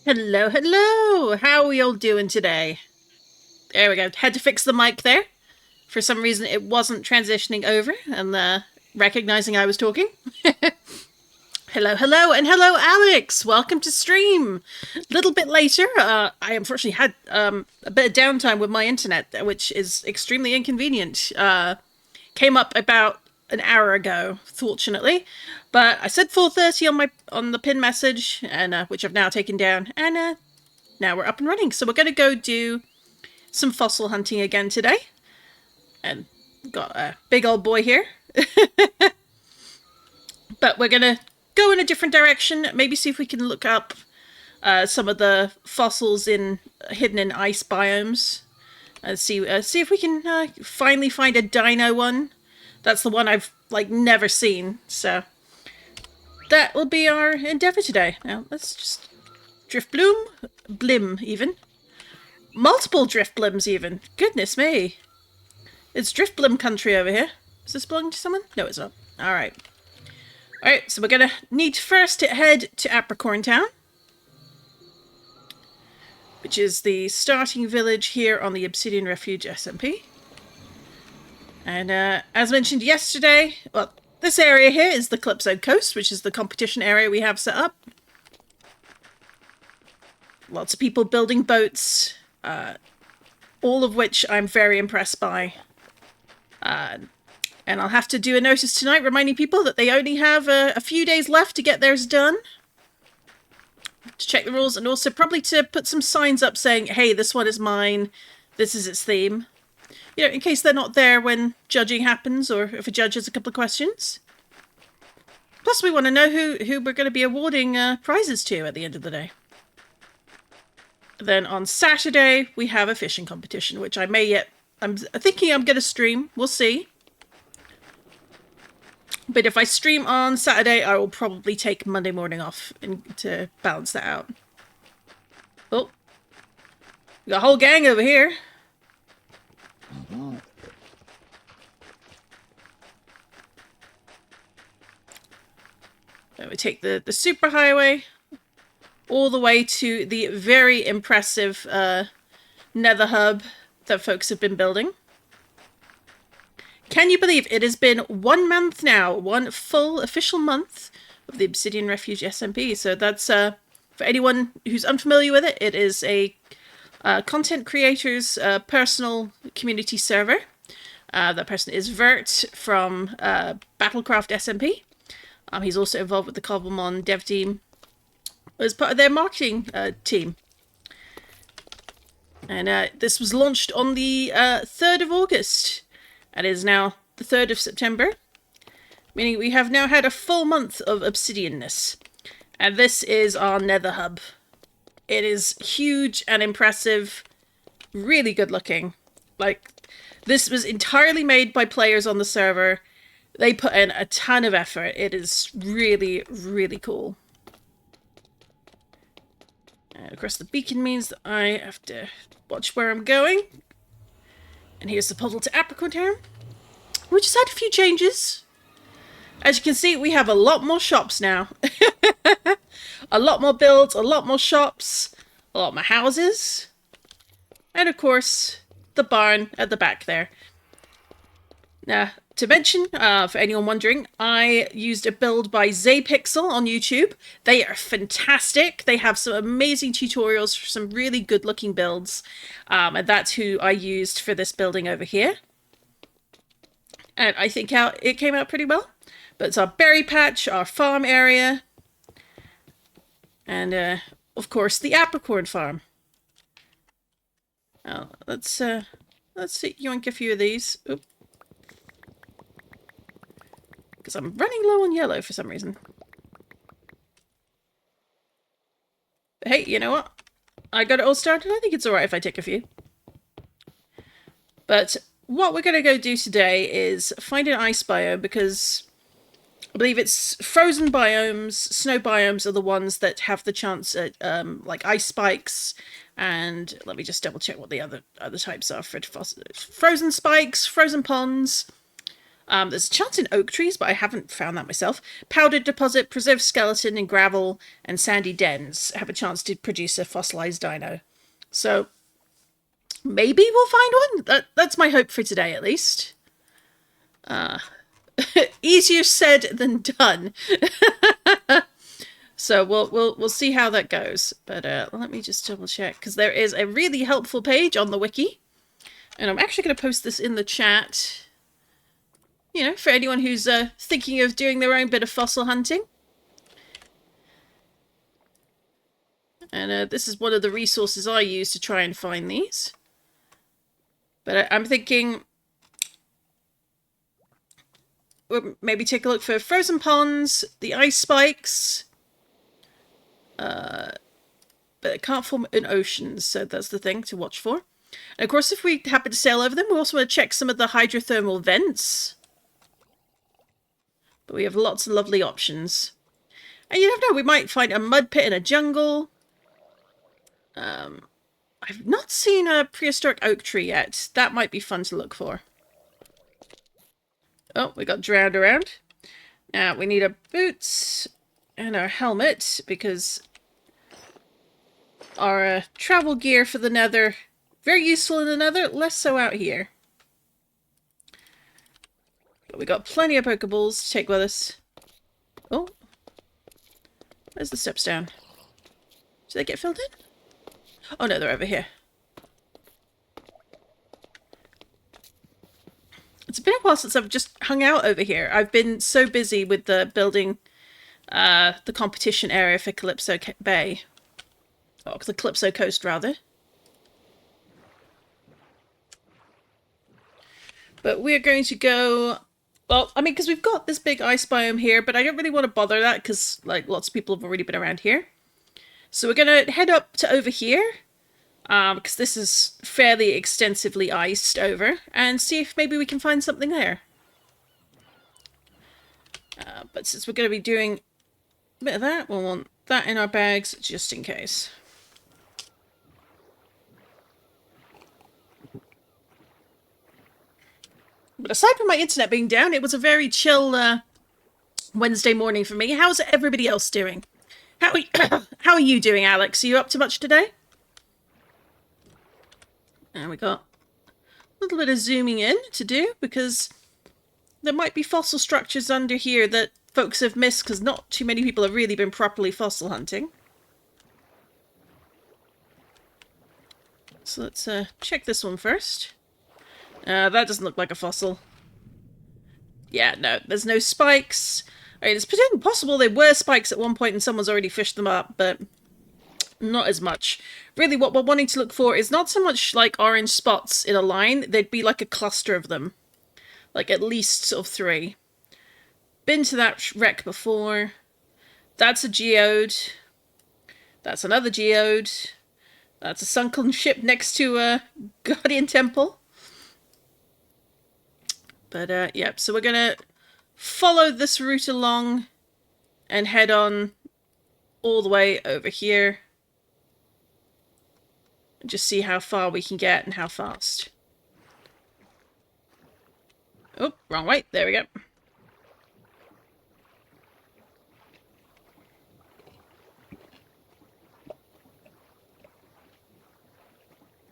Hello, hello! How are we all doing today? There we go. Had to fix the mic there. For some reason, it wasn't transitioning over and recognizing I was talking. Hello, hello, and hello, Alex! Welcome to stream! A little bit later, I unfortunately had a bit of downtime with my internet, which is extremely inconvenient. Came up about an hour ago, fortunately. But I said 4:30 on the pin message, and which I've now taken down, and now we're up and running. So we're going to go do some fossil hunting again today. And got a big old boy here. But we're going to go in a different direction. Maybe see if we can look up some of the fossils hidden in ice biomes. See if we can finally find a dino one. That's the one I've never seen. So that will be our endeavor today. Now let's just drift blim even. Multiple drift blims even. Goodness me. It's drift blim country over here. Does this belong to someone? No, it's not. Alright. Alright, so we're gonna need to first head to Apricorn Town, which is the starting village here on the Obsidian Refuge SMP. And as mentioned yesterday, well, this area here is the Calypso Coast, which is the competition area we have set up. Lots of people building boats, all of which I'm very impressed by. And I'll have to do a notice tonight reminding people that they only have a few days left to get theirs done. To check the rules, and also probably to put some signs up saying, hey, this one is mine, this is its theme. You know, in case they're not there when judging happens, or if a judge has a couple of questions. Plus, we want to know who we're going to be awarding prizes to at the end of the day. Then on Saturday, we have a fishing competition, which I'm thinking I'm going to stream. We'll see. But if I stream on Saturday, I will probably take Monday morning off to balance that out. Oh. We got a whole gang over here. Then we take the superhighway all the way to the very impressive nether hub that folks have been building. Can you believe it has been 1 month now, one full official month of the Obsidian Refuge SMP? So that's, for anyone who's unfamiliar with it, it is a content creator's personal community server. That person is Virt from Battlecraft SMP. He's also involved with the Cobblemon dev team as part of their marketing team. And this was launched on the 3rd of August. And it is now the 3rd of September. Meaning we have now had a full month of Obsidianness. And this is our nether hub. It is huge and impressive. Really good looking. This was entirely made by players on the server. They put in a ton of effort. It is really, really cool. And of course the beacon means that I have to watch where I'm going. And here's the portal to Apricorn Town. We just had a few changes. As you can see, we have a lot more shops now. A lot more builds, a lot more shops, a lot more houses. And of course, the barn at the back there. Now, to mention, for anyone wondering, I used a build by Zapixel on YouTube. They are fantastic. They have some amazing tutorials for some really good looking builds. And that's who I used for this building over here. And I think it came out pretty well. But it's our berry patch, our farm area. And, of course, the apricorn farm. Now, let's yoink a few of these. Oop. Because I'm running low on yellow for some reason. But hey, you know what? I got it all started. I think it's alright if I take a few. But what we're going to go do today is find an ice biome, because I believe it's frozen biomes, snow biomes are the ones that have the chance at like ice spikes. And let me just double check what the other types are for frozen spikes, frozen ponds. There's a chance in oak trees, but I haven't found that myself. Powdered deposit, preserved skeleton in gravel, and sandy dens have a chance to produce a fossilized dino. So maybe we'll find one. That's my hope for today, at least. Easier said than done. So we'll see how that goes. But let me just double check, because there is a really helpful page on the wiki, and I'm actually going to post this in the chat. You know, for anyone who's thinking of doing their own bit of fossil hunting. And this is one of the resources I use to try and find these. But I'm thinking we'll maybe take a look for frozen ponds, the ice spikes. But it can't form in oceans, so that's the thing to watch for. And of course, if we happen to sail over them, we also want to check some of the hydrothermal vents. But we have lots of lovely options. And you never know, we might find a mud pit in a jungle. I've not seen a prehistoric oak tree yet. That might be fun to look for. Oh, we got drowned around. Now, we need our boots and our helmet, because our travel gear for the nether, very useful in the nether, less so out here. But we got plenty of Pokeballs to take with us. Oh. Where's the steps down? Did they get filled in? Oh no, they're over here. It's been a while since I've just hung out over here. I've been so busy with the building the competition area for Calypso Bay. Oh, the Calypso Coast, rather. But we're going to go... Well, I mean, because we've got this big ice biome here, but I don't really want to bother that because, like, lots of people have already been around here. So we're going to head up to over here, because this is fairly extensively iced over, and see if maybe we can find something there. But since we're going to be doing a bit of that, we'll want that in our bags just in case. But aside from my internet being down, it was a very chill Wednesday morning for me. How's everybody else doing? How are you doing, Alex? Are you up to much today? And we got a little bit of zooming in to do, because there might be fossil structures under here that folks have missed, because not too many people have really been properly fossil hunting. So let's check this one first. That doesn't look like a fossil. Yeah, no, there's no spikes. I mean, it's potentially possible there were spikes at one point and someone's already fished them up, but not as much. Really, what we're wanting to look for is not so much like orange spots in a line. There'd be like a cluster of them. Like at least sort of 3. Been to that wreck before. That's a geode. That's another geode. That's a sunken ship next to a Guardian Temple. But, yeah, so we're going to follow this route along and head on all the way over here. And just see how far we can get and how fast. Oh, wrong way. There we go.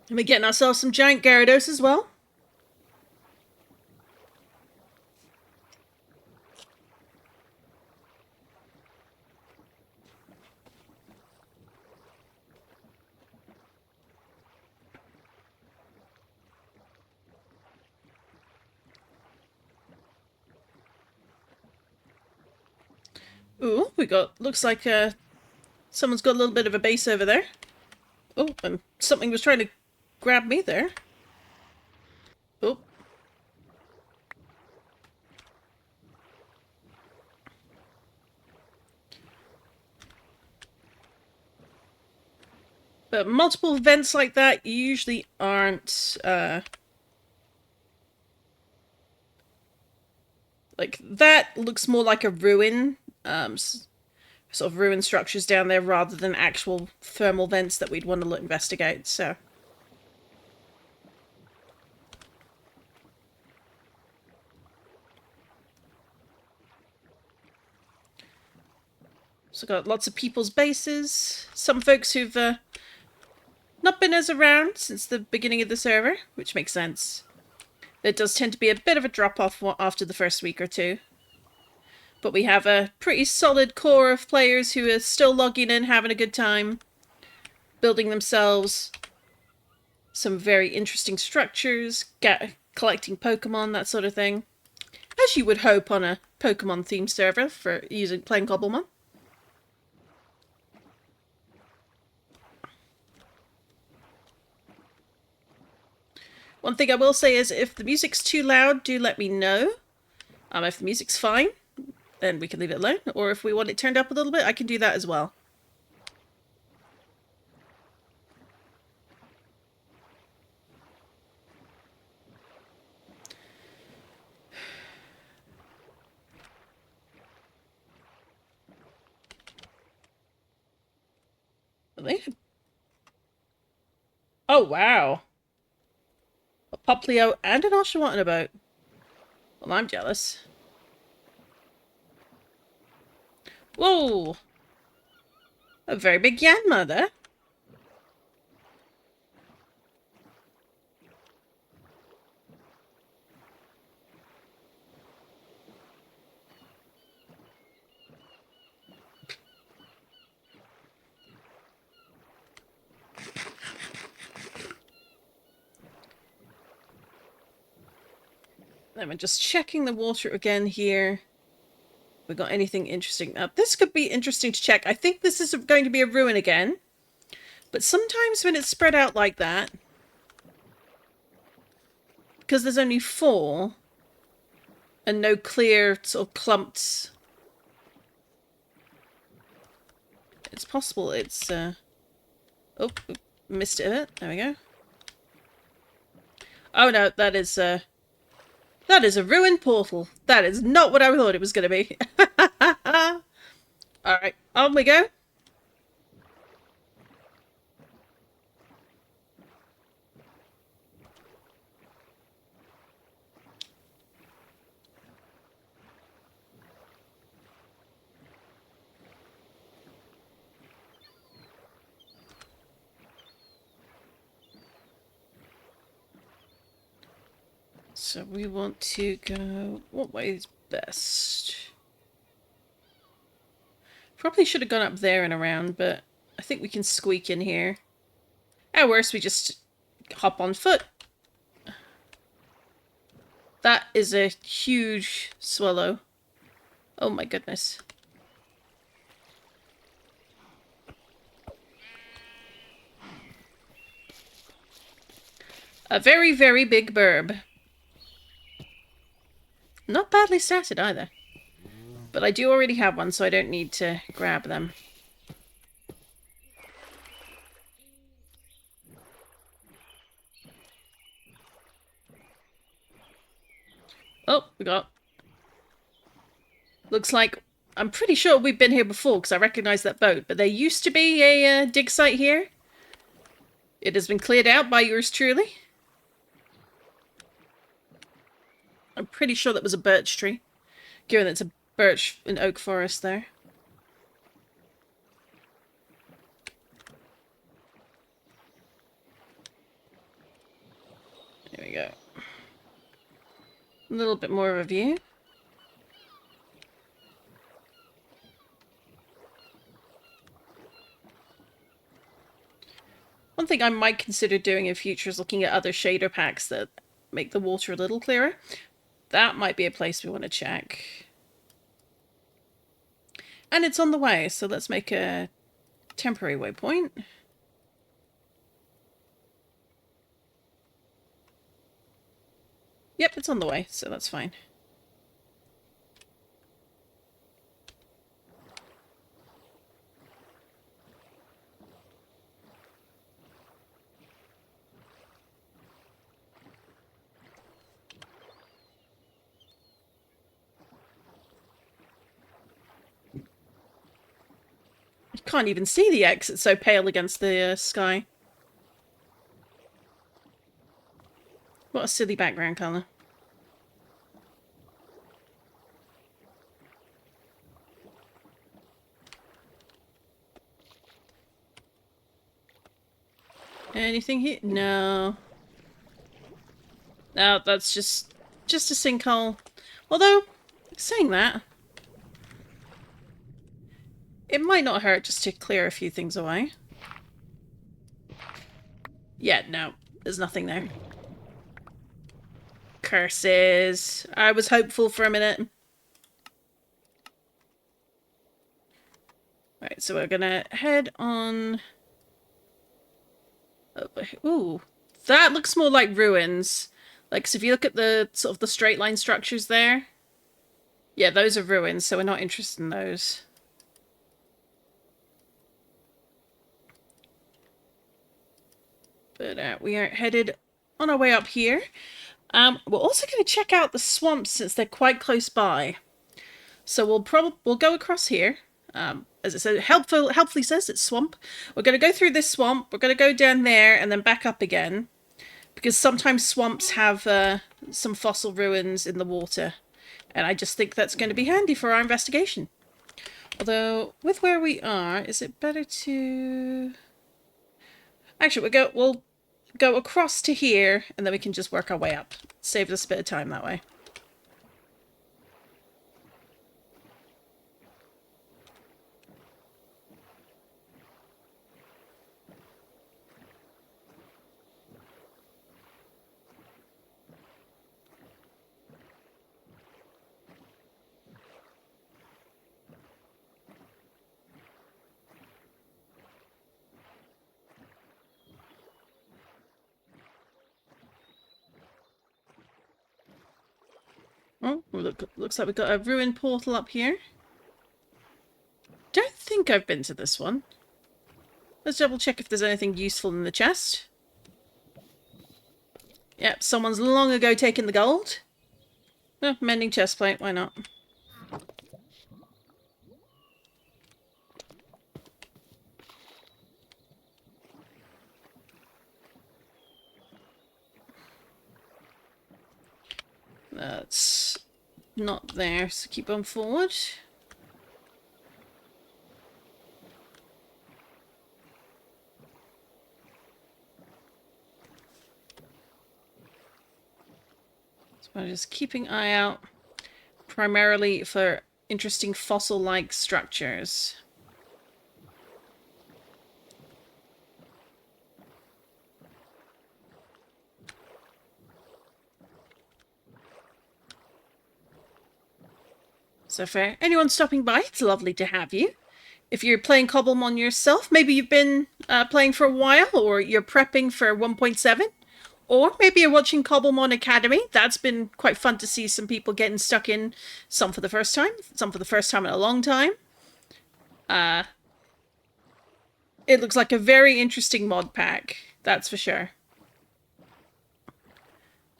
And we're getting ourselves some giant Gyarados as well. Ooh, we got, looks like someone's got a little bit of a base over there. Oh, and something was trying to grab me there. Oh. But multiple vents like that usually aren't, like, that looks more like a ruin, sort of ruined structures down there rather than actual thermal vents that we'd want to investigate, so. So got lots of people's bases. Some folks who've not been as around since the beginning of the server, which makes sense. There does tend to be a bit of a drop-off after the first week or two. But we have a pretty solid core of players who are still logging in, having a good time, building themselves some very interesting structures, collecting Pokemon, that sort of thing. As you would hope on a Pokemon-themed server for playing Cobblemon. One thing I will say is if the music's too loud, do let me know. If the music's fine, then we can leave it alone. Or if we want it turned up a little bit, I can do that as well. Really? Oh, wow. A Poplio and an Oshawott about. Well, I'm jealous. Whoa! A very big Yanma there. Then we're just checking the water again here. We got anything interesting? Now, this could be interesting to check. I think this is going to be a ruin again. But sometimes when it's spread out like that, because there's only 4, and no clear sort of clumps, it's possible it's, oh, missed it a bit. There we go. Oh no, that is a ruined portal. That is not what I thought it was going to be. Alright, on we go. So we want to go... What way is best? Probably should have gone up there and around, but I think we can squeak in here. At worst, we just hop on foot. That is a huge swallow. Oh my goodness. A very, very big burb. Not badly statted either. But I do already have one, so I don't need to grab them. Oh, we got... Looks like... I'm pretty sure we've been here before, because I recognise that boat. But there used to be a dig site here. It has been cleared out by yours truly. I'm pretty sure that was a birch tree, given that it's a birch and oak forest there. There we go. A little bit more of a view. One thing I might consider doing in future is looking at other shader packs that make the water a little clearer. That might be a place we want to check. And it's on the way, so let's make a temporary waypoint. Yep, it's on the way, so that's fine. Can't even see the X, it's so pale against the sky. What a silly background colour. Anything here? No. No, that's just a sinkhole. Although, saying that, it might not hurt just to clear a few things away. Yeah, no. There's nothing there. Curses. I was hopeful for a minute. Right, so we're gonna head on... Ooh. That looks more like ruins. Like, so if you look at the sort of the straight line structures there... Yeah, those are ruins, so we're not interested in those. But we are headed on our way up here. We're also going to check out the swamps since they're quite close by. So we'll go across here. As it says, helpfully says it's swamp. We're going to go through this swamp. We're going to go down there and then back up again. Because sometimes swamps have some fossil ruins in the water. And I just think that's going to be handy for our investigation. Although, with where we are, is it better to... Actually, we'll go across to here, and then we can just work our way up. Saves us a bit of time that way. Oh, looks like we've got a ruined portal up here. Don't think I've been to this one. Let's double check if there's anything useful in the chest. Yep, someone's long ago taken the gold. Oh, mending chestplate, why not? That's not there, so keep on forward. So I'm just keeping an eye out primarily for interesting fossil-like structures. So for anyone stopping by, it's lovely to have you. If you're playing Cobblemon yourself, maybe you've been playing for a while, or you're prepping for 1.7, or maybe you're watching Cobblemon Academy. That's been quite fun to see some people getting stuck in, some for the first time, some for the first time in a long time. It looks like a very interesting mod pack, that's for sure.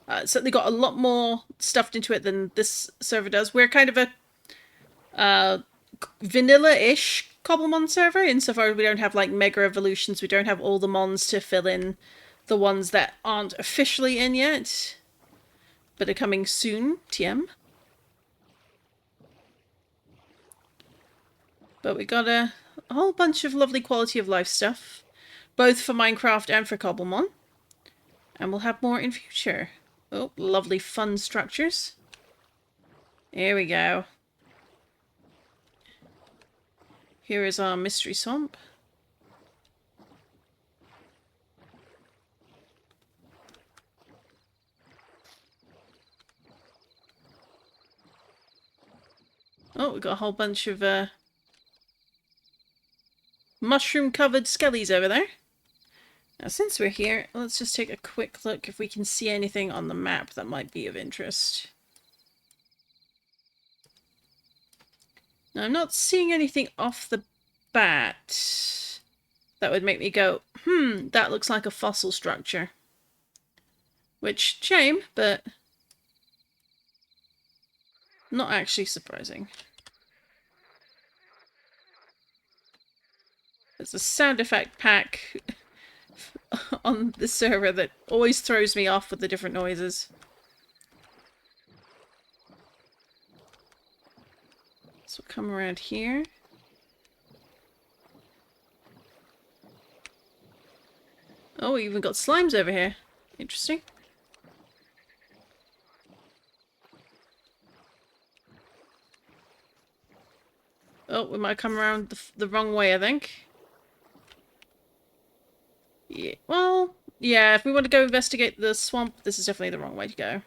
It's certainly got a lot more stuffed into it than this server does. We're kind of a vanilla-ish Cobblemon server, insofar as we don't have like mega evolutions, we don't have all the mons to fill in the ones that aren't officially in yet, but are coming soon, TM. But we got a whole bunch of lovely quality of life stuff, both for Minecraft and for Cobblemon, and we'll have more in future. Oh, lovely fun structures. Here we go. Here is our mystery swamp. Oh, we've got a whole bunch of mushroom-covered skellies over there. Now, since we're here, let's just take a quick look if we can see anything on the map that might be of interest. Now, I'm not seeing anything off the bat that would make me go, that looks like a fossil structure. Which, shame, but not actually surprising. There's a sound effect pack on the server that always throws me off with the different noises. So we'll come around here. Oh, we even got slimes over here. Interesting. Oh, we might come around the wrong way, I think. Yeah, well, yeah, if we want to go investigate the swamp, this is definitely the wrong way to go.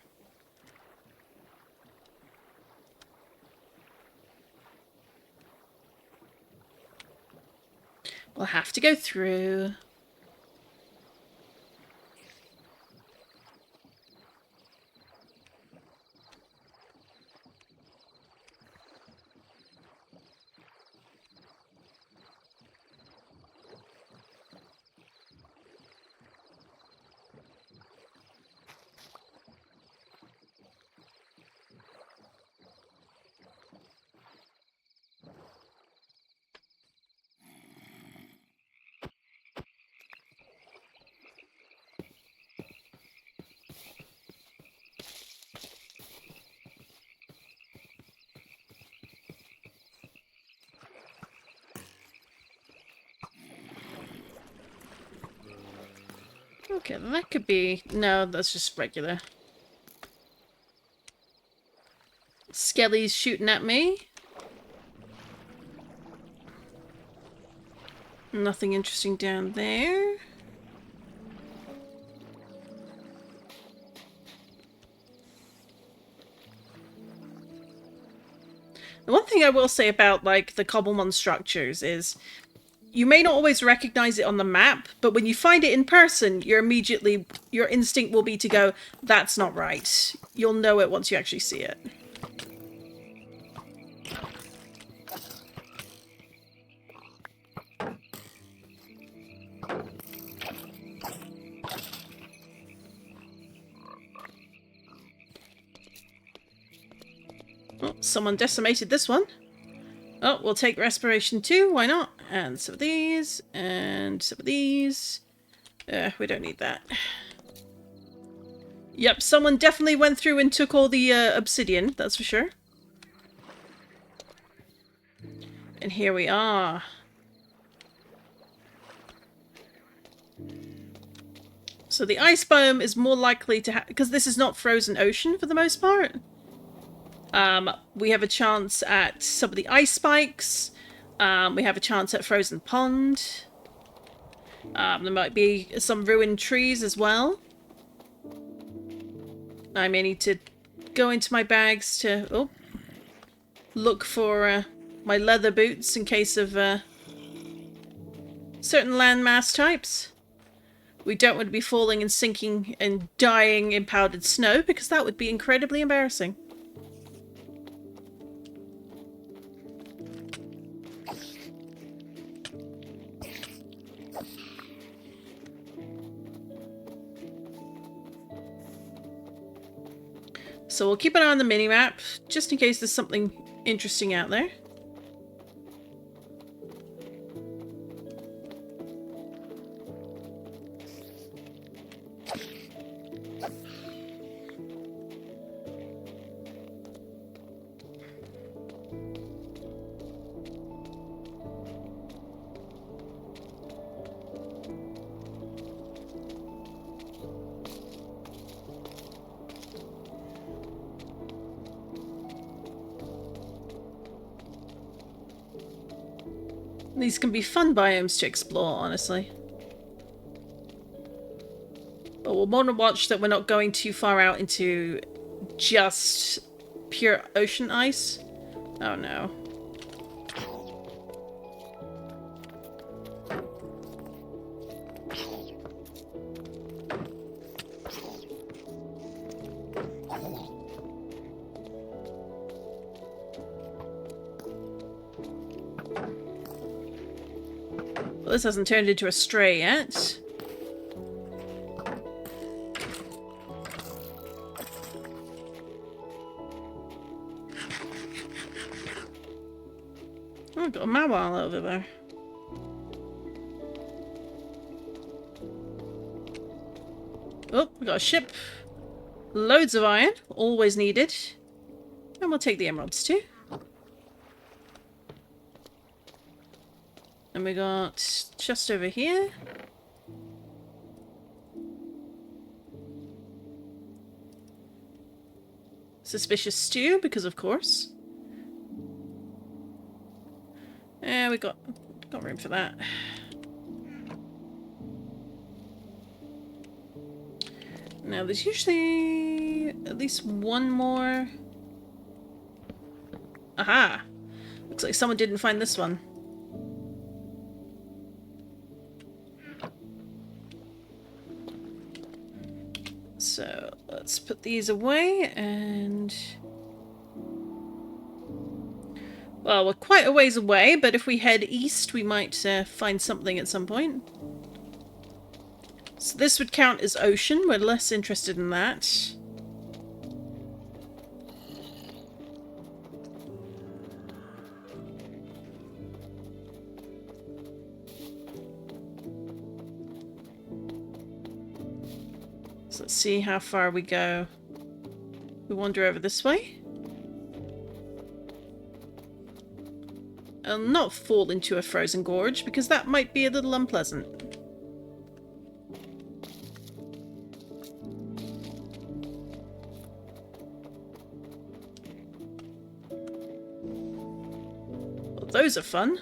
We'll have to go through. Okay, that could be... No, that's just regular. Skelly's shooting at me. Nothing interesting down there. The one thing I will say about, like, the Cobblemon structures is you may not always recognize it on the map, but when you find it in person, your instinct will be to go, that's not right. You'll know it once you actually see it. Oh, someone decimated this one. Oh, we'll take respiration too, why not? And some of these, and some of these. We don't need that. Yep, someone definitely went through and took all the obsidian, that's for sure. And here we are. So the ice biome is more likely to have... because this is not frozen ocean for the most part. We have a chance at some of the ice spikes. We have a chance at frozen pond. There might be some ruined trees as well. I may need to go into my bags to look for my leather boots in case of certain landmass types. We don't want to be falling and sinking and dying in powdered snow because that would be incredibly embarrassing. So we'll keep an eye on the minimap, just in case there's something interesting out there. These can be fun biomes to explore, honestly. But we'll want to watch that we're not going too far out into just pure ocean ice. Oh no. Well, this hasn't turned into a stray yet. Oh, I've got a mawal over there. Oh, we got a ship. Loads of iron, always needed. And we'll take the emeralds too. And we got just over here. suspicious stew, because of course. Yeah, we got room for that. Now, there's usually at least one more. Aha! Looks like someone didn't find this one. So, let's put these away and... Well, we're quite a ways away, but if we head east, we might find something at some point. So this would count as ocean. We're less interested in that. So let's see how far we go. We wander over this way. I'll not fall into a frozen gorge, because that might be a little unpleasant. Well, those are fun.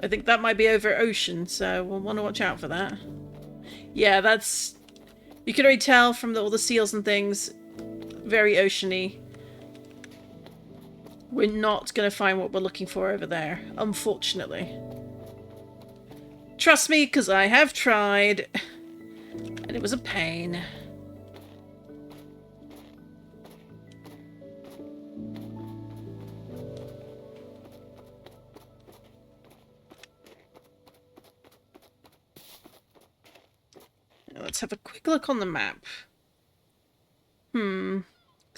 I think that might be over ocean, so we'll want to watch out for that. Yeah, that's... You can already tell from all the seals and things, very oceany. We're not going to find what we're looking for over there, unfortunately. Trust me, because I have tried, and it was a pain. Now let's have a quick look on the map. So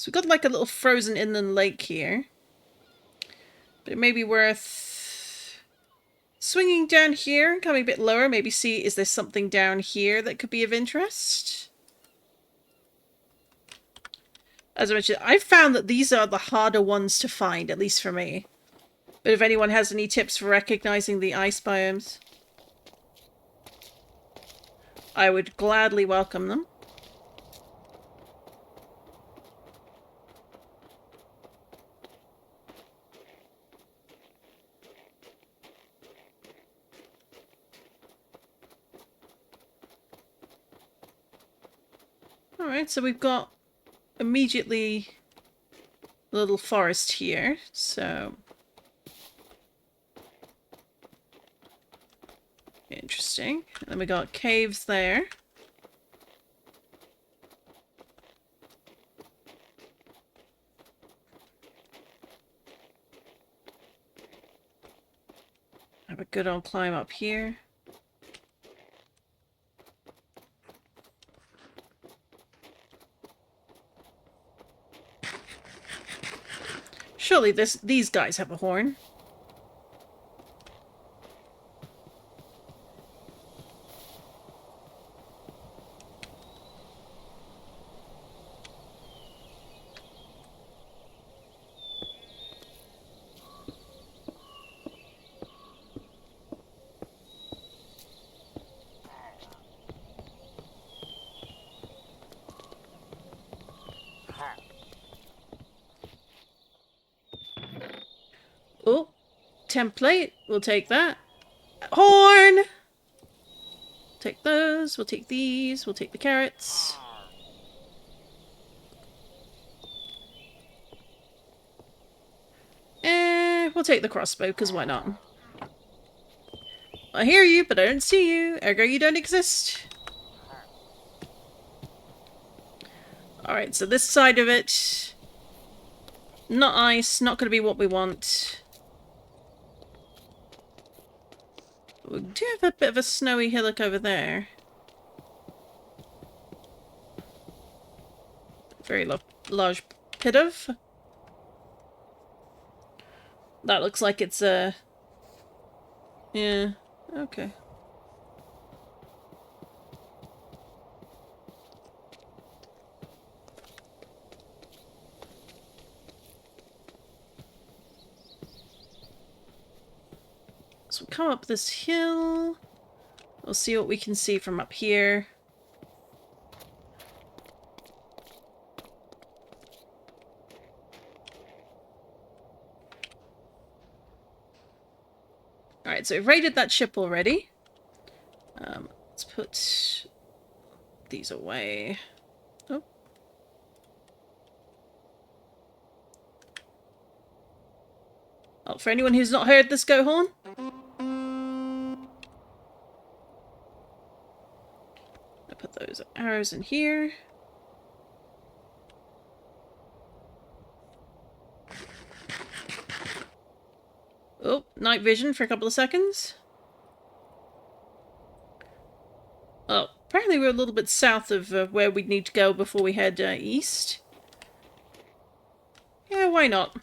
we've got like a little frozen inland lake here. But it may be worth swinging down here and coming a bit lower. Maybe see, is there something down here that could be of interest? As I mentioned, I've found that these are the harder ones to find, at least for me. But if anyone has any tips for recognizing the ice biomes, I would gladly welcome them. Alright, so we've got immediately a little forest here, so... Interesting. And then we got caves there. Have a good old climb up here. Surely these guys have a horn. Oh, template. We'll take that. Horn! Take those. We'll take these. We'll take the carrots. We'll take the crossbow, because why not? I hear you, but I don't see you. Ergo, you don't exist. Alright, so this side of it... Not ice, not going to be what we want. We do have a bit of a snowy hillock over there. Very large pit of. That looks like it's a... Yeah, okay. So we'll come up this hill. We'll see what we can see from up here. Alright, so we've raided that ship already. Let's put these away. Oh. Oh, for anyone who's not heard this go horn. I put those arrows in here. Oh, night vision for a couple of seconds. Oh, apparently we're a little bit south of where we'd need to go before we head east. Yeah, why not?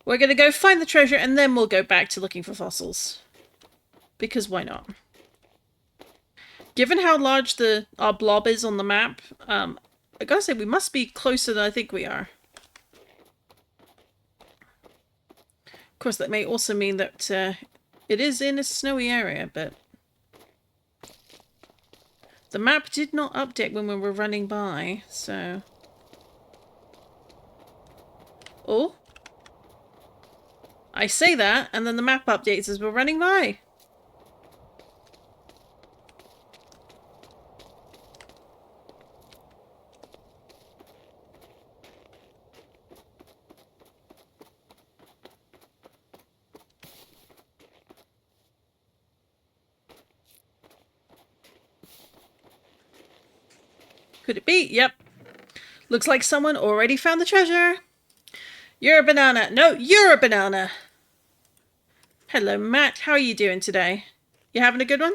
We're going to go find the treasure and then we'll go back to looking for fossils. Because why not? Given how large our blob is on the map, I gotta say we must be closer than I think we are. Of course, that may also mean that it is in a snowy area, but the map did not update when we were running by, so... Oh? I say that, and then the map updates as we're running by. Could it be? Yep. Looks like someone already found the treasure. You're a banana. No, you're a banana. Hello, Matt. How are you doing today? You having a good one?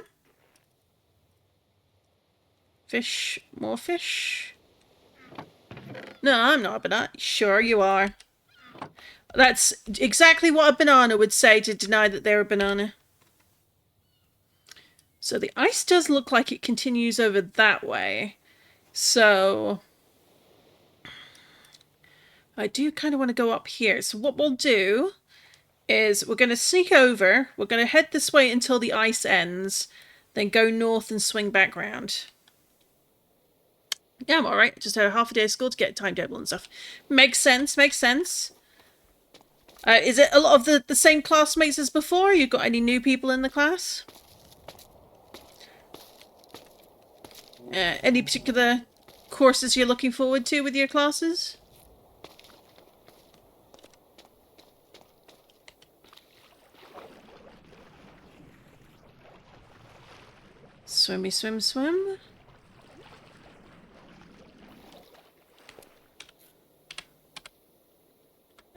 Fish. More fish. No, I'm not a banana. Sure you are. That's exactly what a banana would say to deny that they're a banana. So the ice does look like it continues over that way. So I do kind of want to go up here. So what we'll do is we're going to sneak over. We're going to head this way until the ice ends. Then go north and swing back round. Yeah, I'm alright. Just had a half a day of school to get a timetable and stuff. Makes sense, makes sense. Is it a lot of the same classmates as before? You got any new people in the class? Any particular courses you're looking forward to with your classes? Swimmy, swim, swim.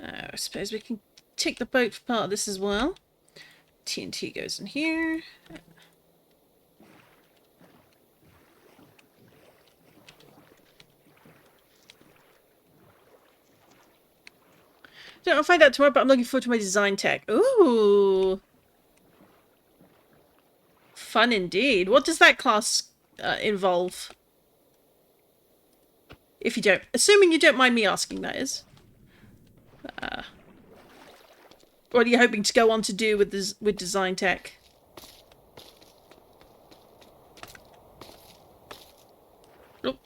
I suppose we can take the boat for part of this as well. TNT goes in here. I'll find out tomorrow, but I'm looking forward to my design tech. Ooh! Fun indeed. What does that class involve? If you don't. Assuming you don't mind me asking, that is. What are you hoping to go on to do with design tech? Oh.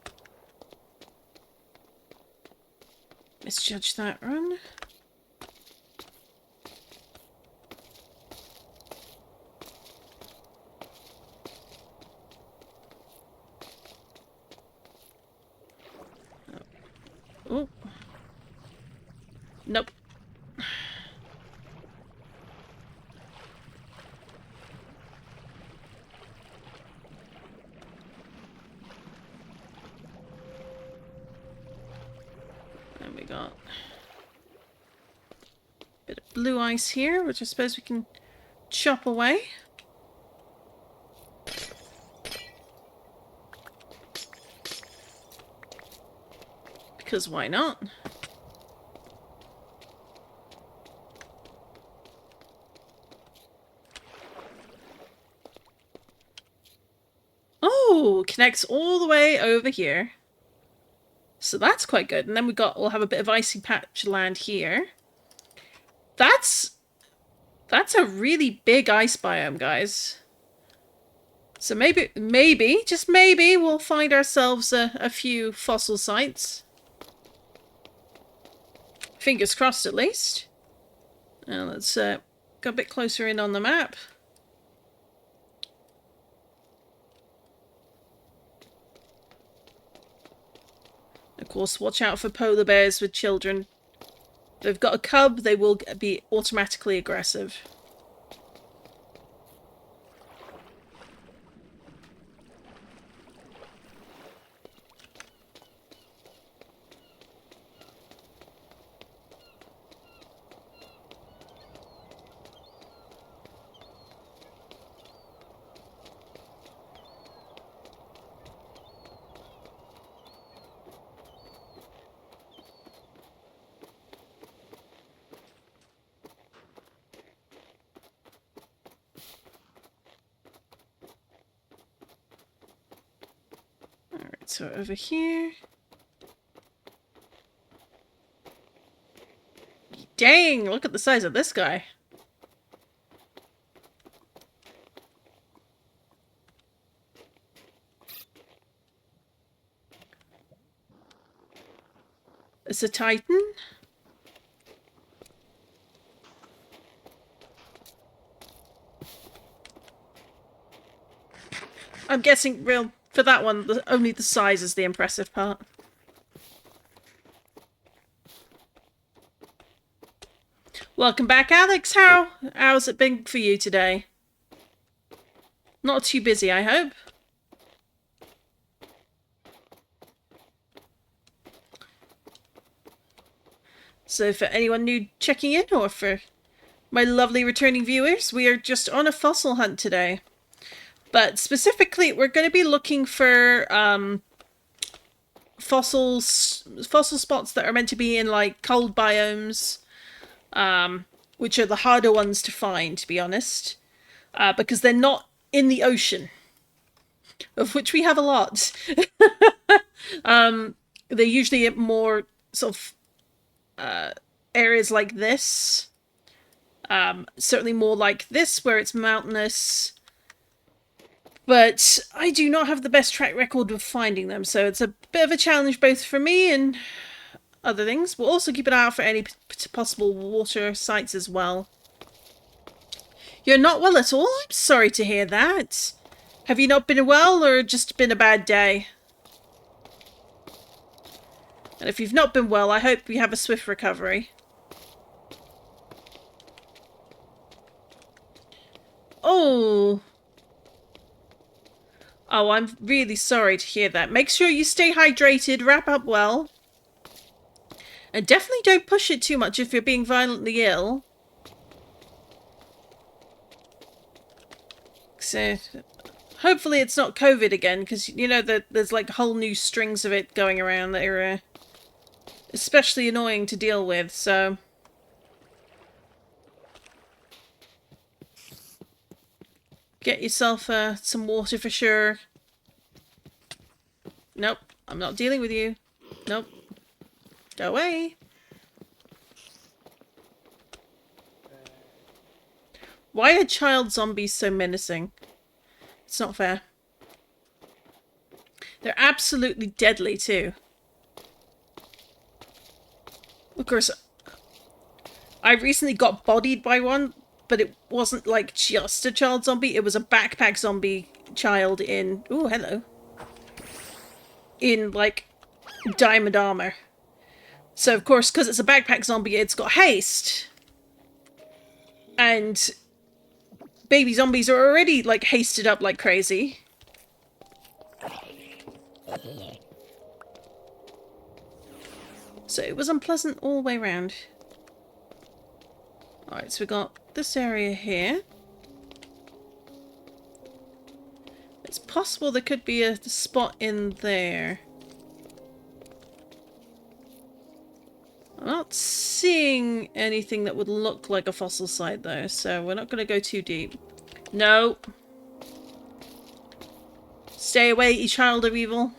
Misjudge that run. Oh. Nope. And we got a bit of blue ice here, which I suppose we can chop away. Because why not? Oh, connects all the way over here. So that's quite good. And then we'll have a bit of icy patch land here. That's a really big ice biome, guys. So maybe, just maybe, we'll find ourselves a few fossil sites. Fingers crossed, at least. Now let's go a bit closer in on the map. course, watch out for polar bears with children. If they've got a cub, they will be automatically aggressive. So over here. Dang, look at the size of this guy. It's a Titan. I'm guessing for that one, only the size is the impressive part. Welcome back, Alex. How's it been for you today? Not too busy, I hope. So for anyone new checking in, or for my lovely returning viewers, we are just on a fossil hunt today. But specifically, we're going to be looking for fossil spots that are meant to be in like cold biomes, which are the harder ones to find, to be honest, because they're not in the ocean, of which we have a lot. They're usually at more sort of areas like this. Certainly more like this, where it's mountainous. But I do not have the best track record of finding them, so it's a bit of a challenge both for me and other things. We'll also keep an eye out for any possible water sites as well. You're not well at all? I'm sorry to hear that. Have you not been well, or just been a bad day? And if you've not been well, I hope you have a swift recovery. Oh... Oh, I'm really sorry to hear that. Make sure you stay hydrated, wrap up well. And definitely don't push it too much if you're being violently ill. So, hopefully it's not COVID again, because, you know, there's like whole new strings of it going around that are especially annoying to deal with, so... Get yourself some water for sure. Nope, I'm not dealing with you. Nope. Go away. Why are child zombies so menacing? It's not fair. They're absolutely deadly too. Of course, I recently got bodied by one, but it wasn't like just a child zombie. It was a backpack zombie child in... Ooh, hello. In, like, diamond armor. So, of course, because it's a backpack zombie, it's got haste. And baby zombies are already, like, hasted up like crazy. So it was unpleasant all the way around. Alright, so we got this area here. It's possible there could be a spot in there. I'm not seeing anything that would look like a fossil site though, so we're not going to go too deep. No. Stay away, you child of evil.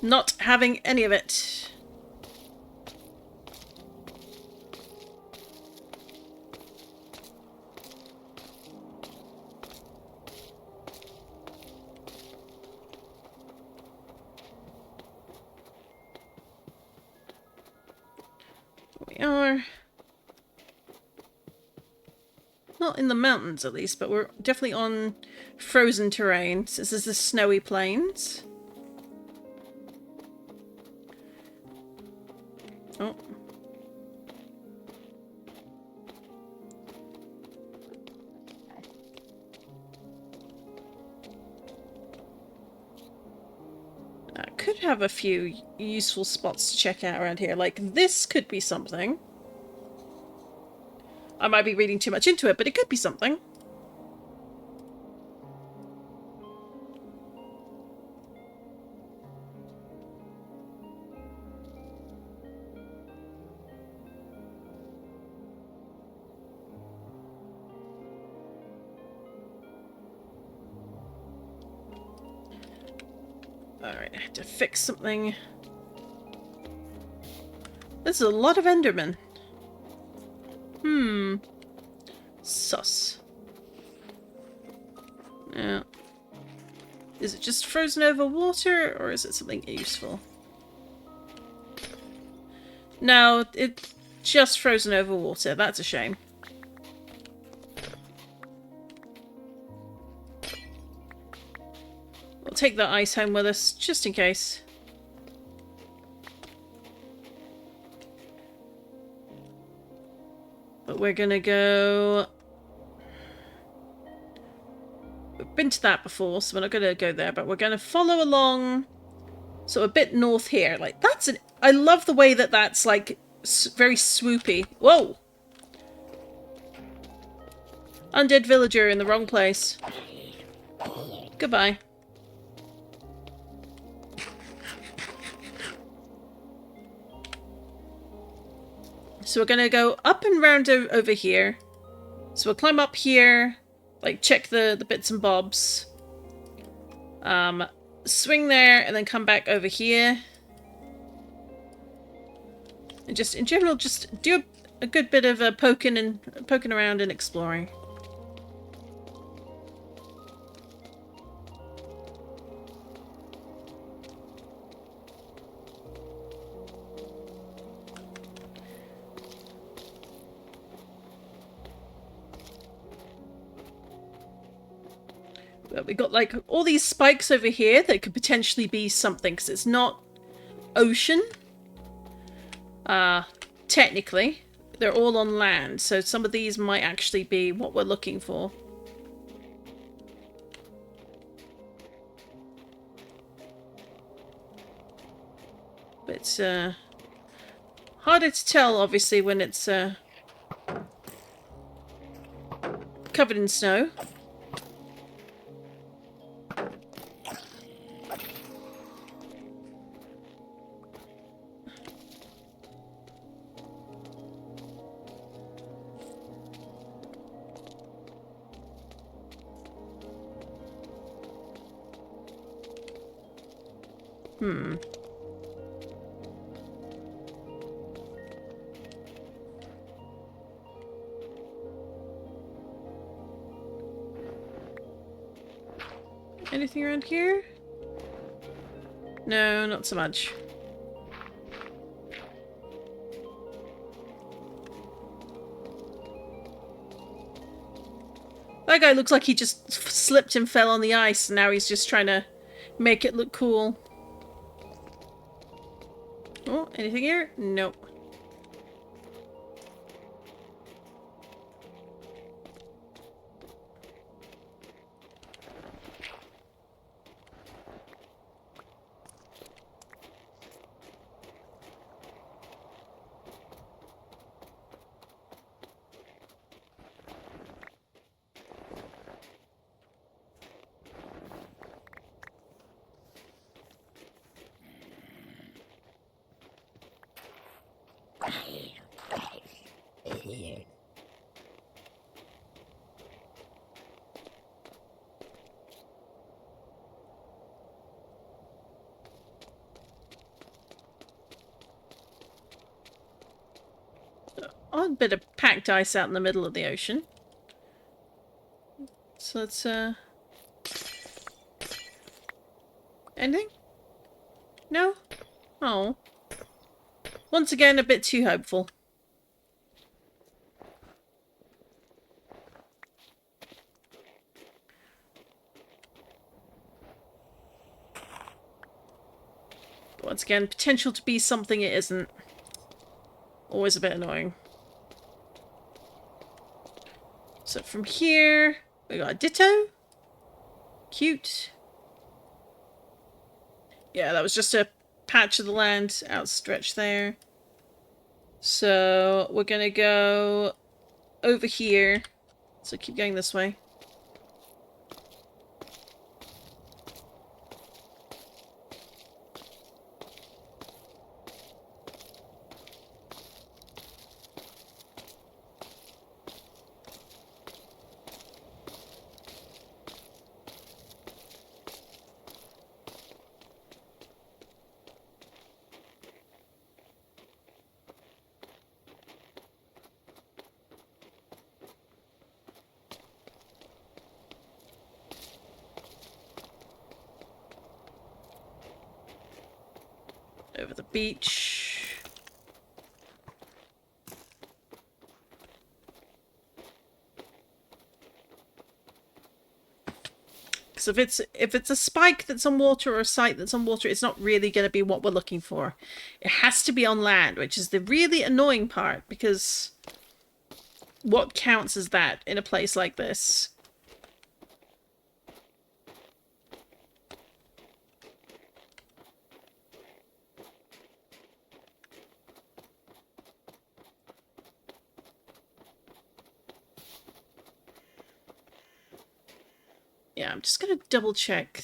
Not having any of it. We are not in the mountains at least, but we're definitely on frozen terrain. So this is the snowy plains. Oh. I could have a few useful spots to check out around here. Like, this could be something. I might be reading too much into it, but it could be something. Alright, I have to fix something. This is a lot of Endermen. Sus. Yeah. Is it just frozen over water, or is it something useful? No, it's just frozen over water. That's a shame. We'll take the ice home with us, just in case. But we're gonna go... We've been to that before, so we're not gonna go there, but we're gonna follow along, so a bit north here. Like, that's an... I love the way that that's, like, very swoopy. Whoa! Undead villager in the wrong place. Goodbye. So we're gonna go up and round over here. So we'll climb up here, like check the bits and bobs. Swing there and then come back over here. And just, in general, just do a good bit of poking around and exploring. But we got like all these spikes over here that could potentially be something, because it's not ocean. Technically, they're all on land, so some of these might actually be what we're looking for. But it's harder to tell, obviously, when it's covered in snow. Anything around here? No, not so much. That guy looks like he just slipped and fell on the ice, and now he's just trying to make it look cool. Oh, anything here? Nope. Odd bit of packed ice out in the middle of the ocean. So let's anything? No? Oh. Once again, a bit too hopeful. again, potential to be something it isn't. Always a bit annoying. So from here, we got a ditto. Cute. Yeah, that was just a patch of the land outstretched there. So we're gonna go over here. So keep going this way. Over the beach. Because if it's a spike that's on water or a site that's on water, it's not really going to be what we're looking for. It has to be on land, which is the really annoying part, because what counts as that in a place like this? Yeah, I'm just going to double check.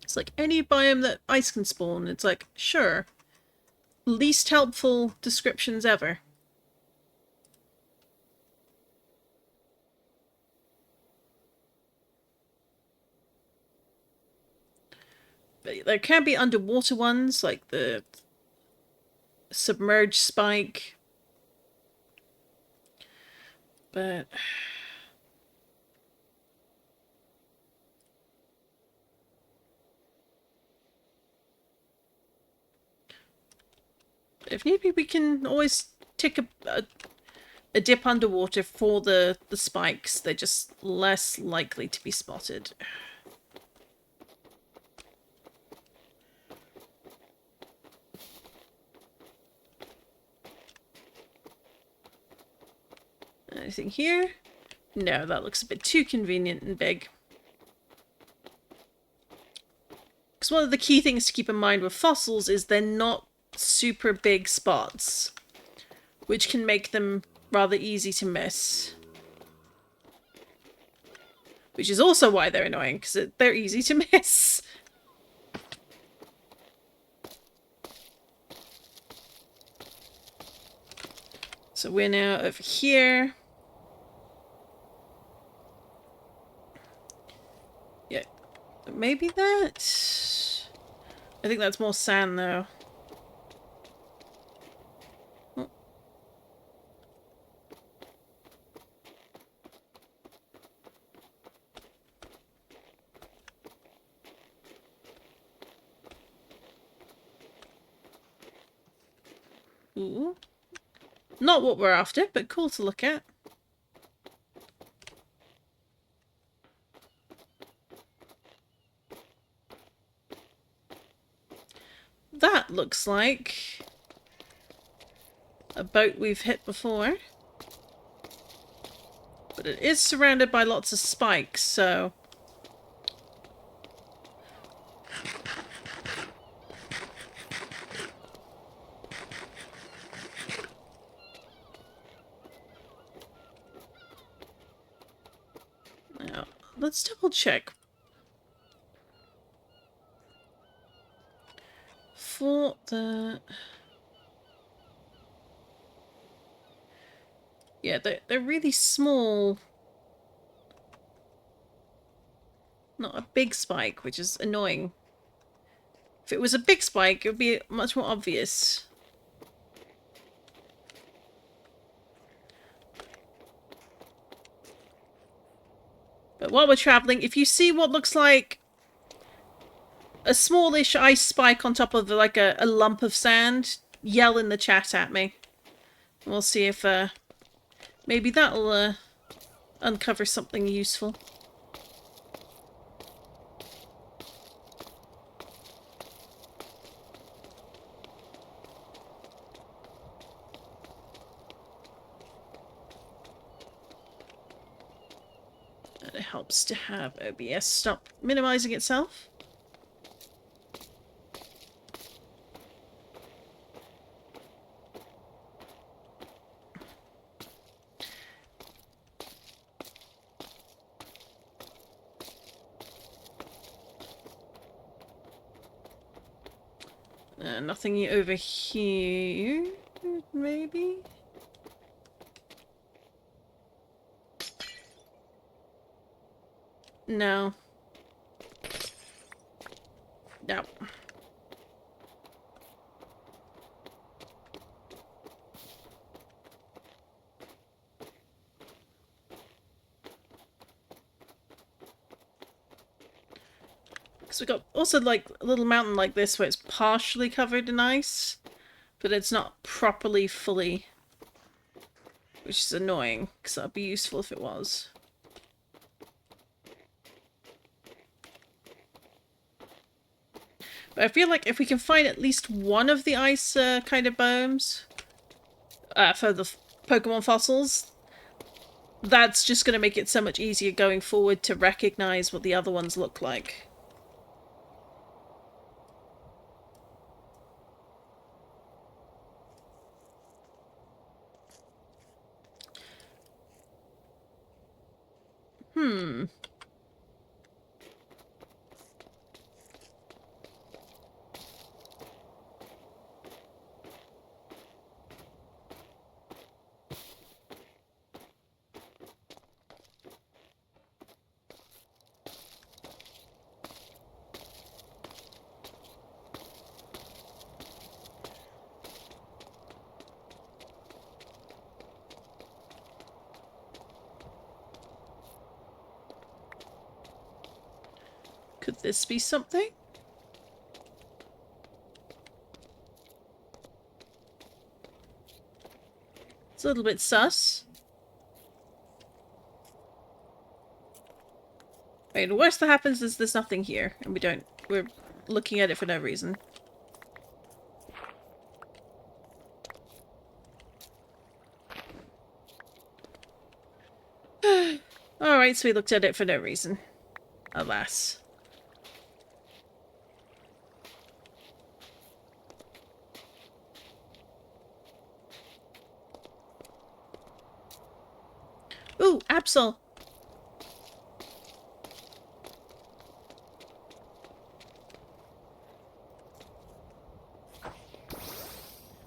It's like any biome that ice can spawn. It's like, sure. Least helpful descriptions ever. But there can be underwater ones, like the submerged spike. But if need be, we can always take a dip underwater for the spikes. They're just less likely to be spotted. Anything here? No, that looks a bit too convenient and big. Because one of the key things to keep in mind with fossils is they're not super big spots, which can make them rather easy to miss. Which is also why they're annoying, because they're easy to miss. So we're now over here. Yeah, maybe that? I think that's more sand though. Oh. Ooh. Not what we're after, but cool to look at. That looks like a boat we've hit before. But it is surrounded by lots of spikes, so... Now, let's double check. For the... Yeah, they're really small. Not a big spike, which is annoying. If it was a big spike, it would be much more obvious. But while we're traveling, if you see what looks like a smallish ice spike on top of like a lump of sand, yell in the chat at me. We'll see if Maybe that'll uncover something useful. And it helps to have OBS stop minimizing itself. Nothing over here, maybe? No. No. Because we got also like a little mountain like this where it's partially covered in ice, but it's not properly fully, which is annoying because that'd be useful if it was. But I feel like if we can find at least one of the ice kind of biomes for the Pokemon fossils, that's just going to make it so much easier going forward to recognize what the other ones look like. Could this be something? It's a little bit sus. I mean, the worst that happens is there's nothing here, and we're looking at it for no reason. Alright, so we looked at it for no reason. Alas. Ooh, Absol!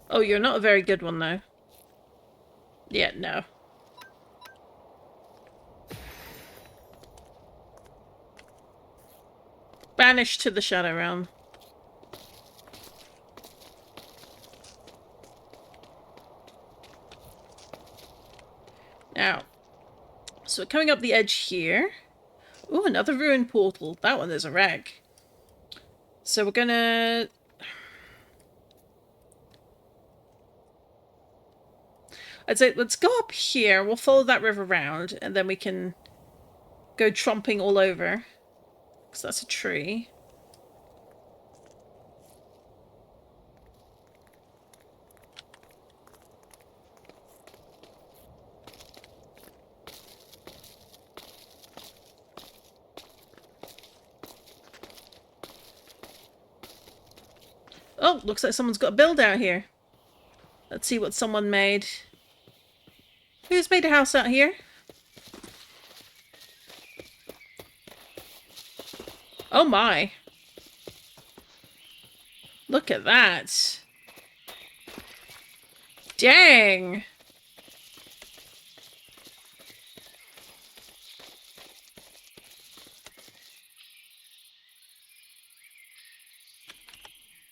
Oh, you're not a very good one, though. Yeah, no. Banished to the Shadow Realm. Now, so we're coming up the edge here. Ooh, another ruin portal. That one is a wreck. So we're gonna... I'd say let's go up here. We'll follow that river round, and then we can go tromping all over. Because that's a tree. Oh, looks like someone's got a build out here. Let's see what someone made. Who's made a house out here? Oh my. Look at that. Dang.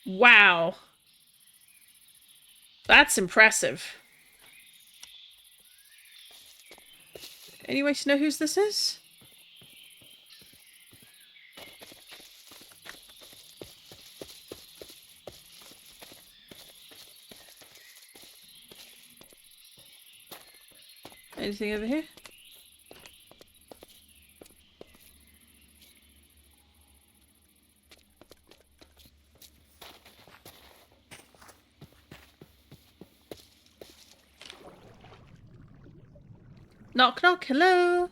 Wow. That's impressive. Any way to know whose this is? Anything over here? Knock knock, hello?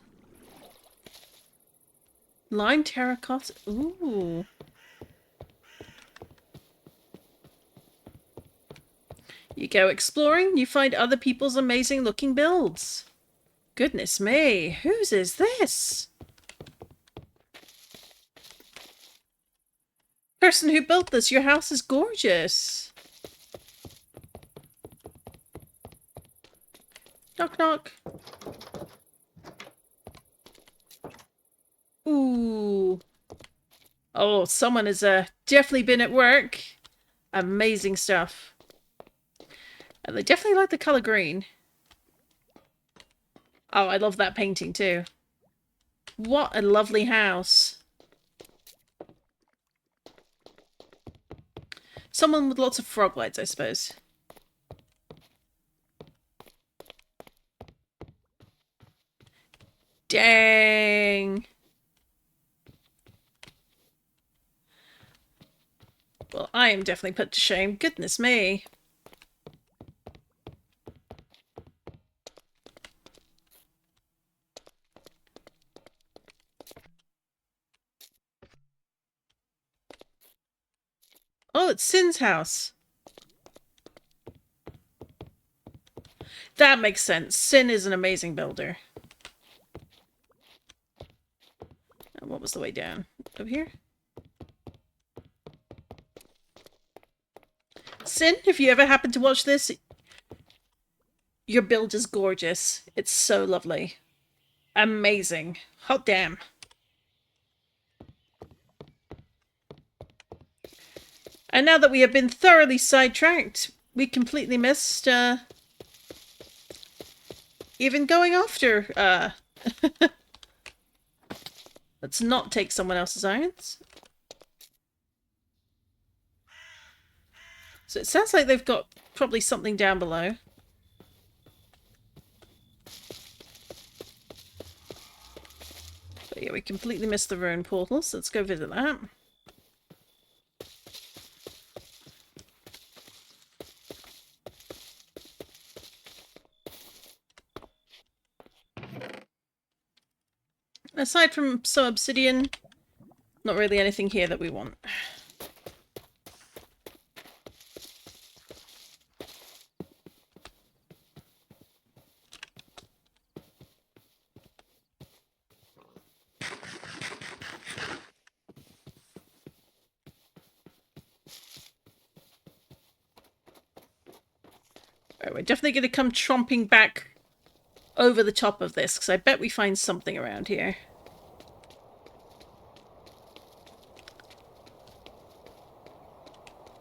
Lime terracotta. Ooh. You go exploring, you find other people's amazing looking builds. Goodness me, whose is this? Person who built this, your house is gorgeous. Knock knock. Ooh. Oh, someone has definitely been at work. Amazing stuff. And they definitely like the colour green. Oh, I love that painting too. What a lovely house. Someone with lots of frog legs, I suppose. Dang. Well, I am definitely put to shame. Goodness me. Oh, it's Sin's house. That makes sense. Sin is an amazing builder. And what was the way down? Over here? Sin, if you ever happen to watch this, your build is gorgeous. It's so lovely. Amazing. Hot damn. And now that we have been thoroughly sidetracked, we completely missed, even going after, Let's not take someone else's irons. So it sounds like they've got probably something down below. But yeah, we completely missed the ruin portal, so let's go visit that. Aside from some obsidian, not really anything here that we want. Alright, we're definitely going to come tromping back over the top of this, because I bet we find something around here.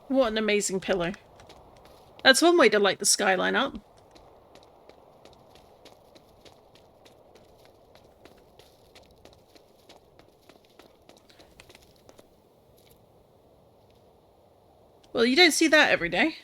What an amazing pillar. That's one way to light the skyline up. Well, you don't see that every day.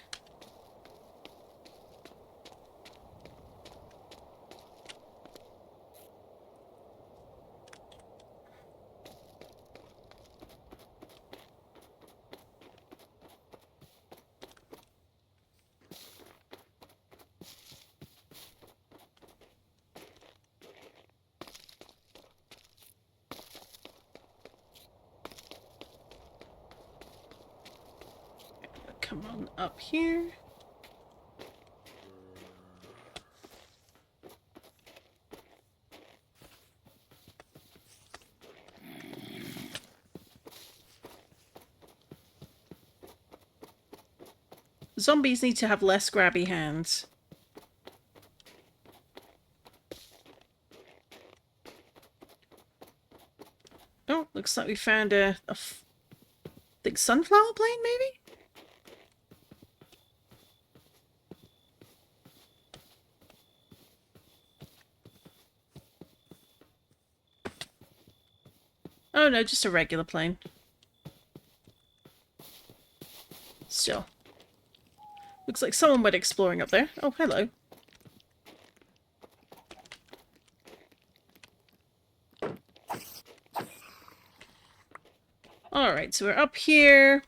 Come on up here. Zombies need to have less grabby hands. Oh, looks like we found a think sunflower plane, maybe? Oh no, just a regular plane. Still. Looks like someone went exploring up there. Oh, hello. Alright, so we're up here.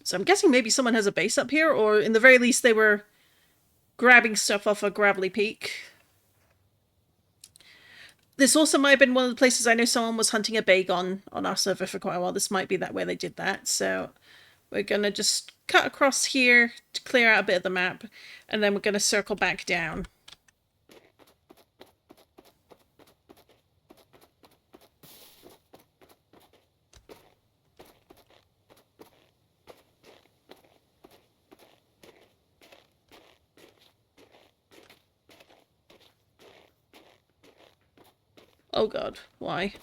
So I'm guessing maybe someone has a base up here, or in the very least they were grabbing stuff off a gravelly peak. This also might have been one of the places I know someone was hunting a Bagon on our server for quite a while. This might be that where they did that. So we're going to just cut across here to clear out a bit of the map. And then we're going to circle back down. Oh god, why?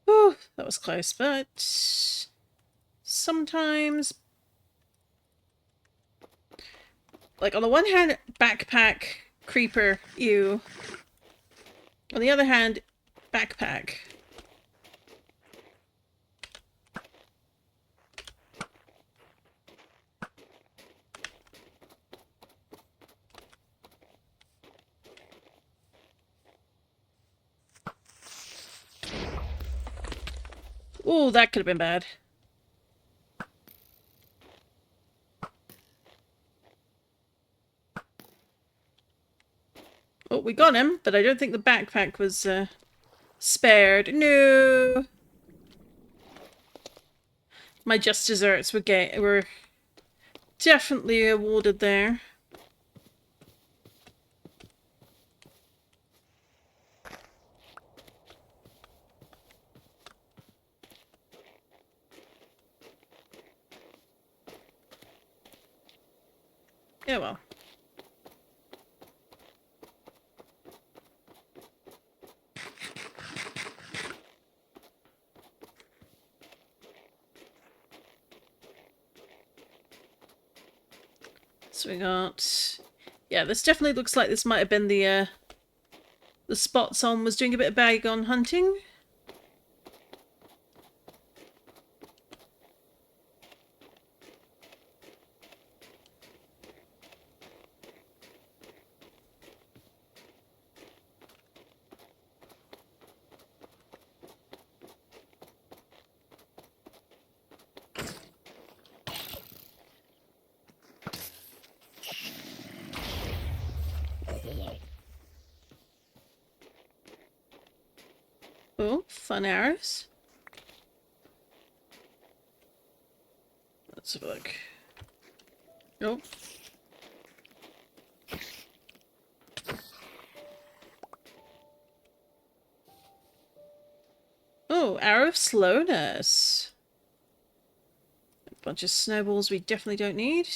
Whew, that was close, but sometimes, like, on the one hand, backpack, creeper, ew. On the other hand, backpack. Ooh, that could have been bad. Oh, we got him, but I don't think the backpack was spared. No! My just desserts were definitely awarded there. Yeah, well. So we got... Yeah, this definitely looks like this might have been the spot someone was doing a bit of Bagon hunting. Oh, fun arrows. Let's have a look. Nope. Oh, arrow of slowness. A bunch of snowballs we definitely don't need.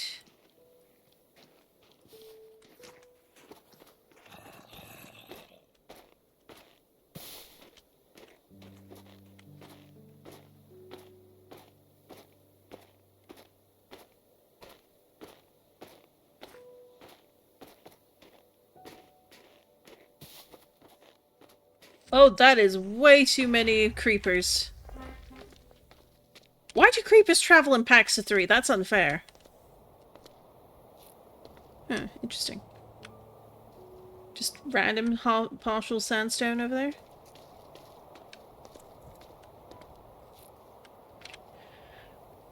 Oh, that is way too many creepers. Why do creepers travel in packs of 3? That's unfair. Huh, interesting. Just random partial sandstone over there.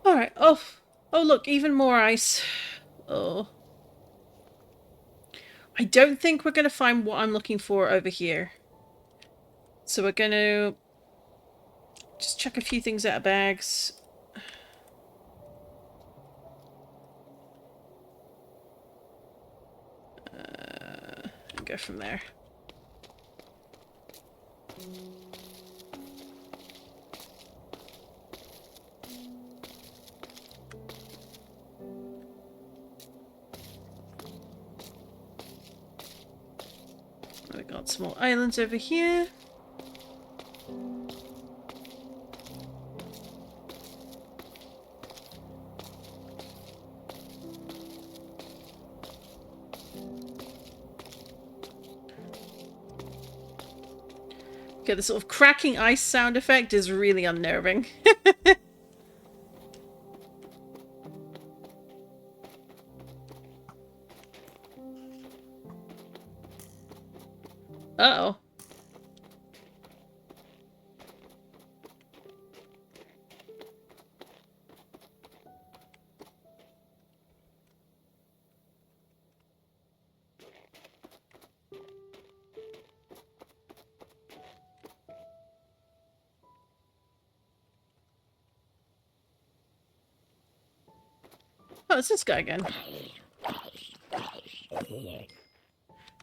Alright, oh. Oh look, even more ice. Oh. I don't think we're going to find what I'm looking for over here. So we're going to just chuck a few things out of bags. And go from there. We got some more islands over here. Okay, the sort of cracking ice sound effect is really unnerving. Uh-oh. Oh, it's this guy again.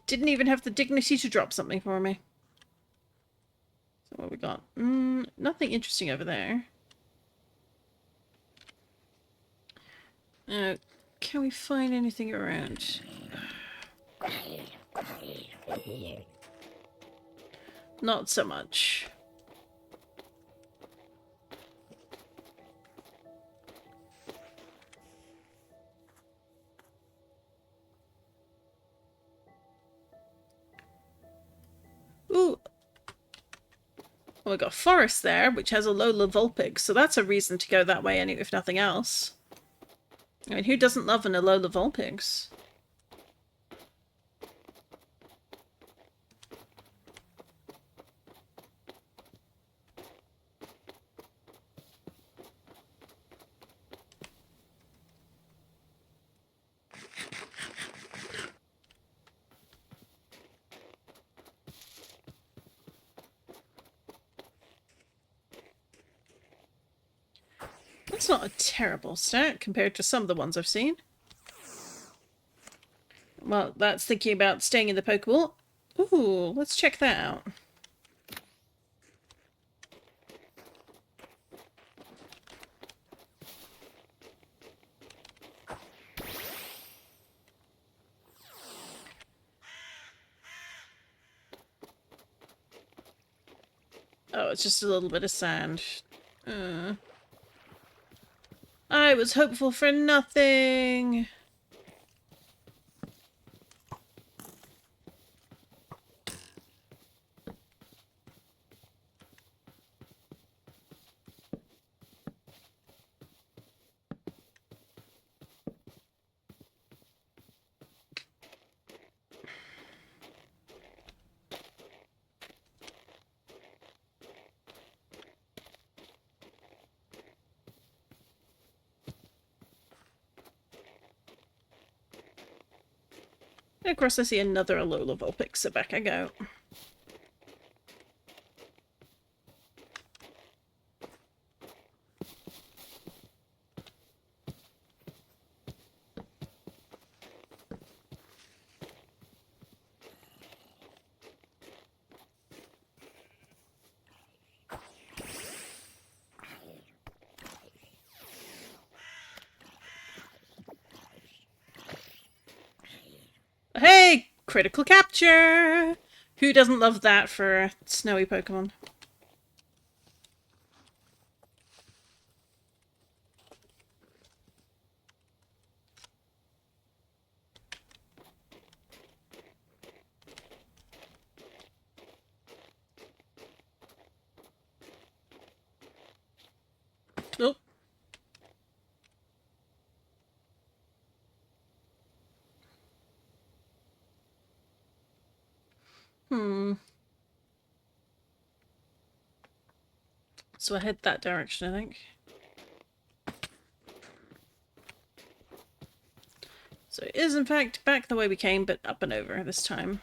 Didn't even have the dignity to drop something for me. So what we got? Nothing interesting over there. Can we find anything around? Not so much. Ooh. Well, we got a forest there, which has a Lola Vulpix, so that's a reason to go that way, if nothing else. I mean, who doesn't love an Alola Vulpix? That's not a terrible stat compared to some of the ones I've seen. Well, that's thinking about staying in the Pokeball. Ooh, let's check that out. Oh, it's just a little bit of sand. I was hopeful for nothing. And of course I see another Alola Vulpix, so back I go. Hey! Critical capture! Who doesn't love that for a snowy Pokemon? Nope. So I head that direction, I think. So it is, in fact, back the way we came, but up and over this time.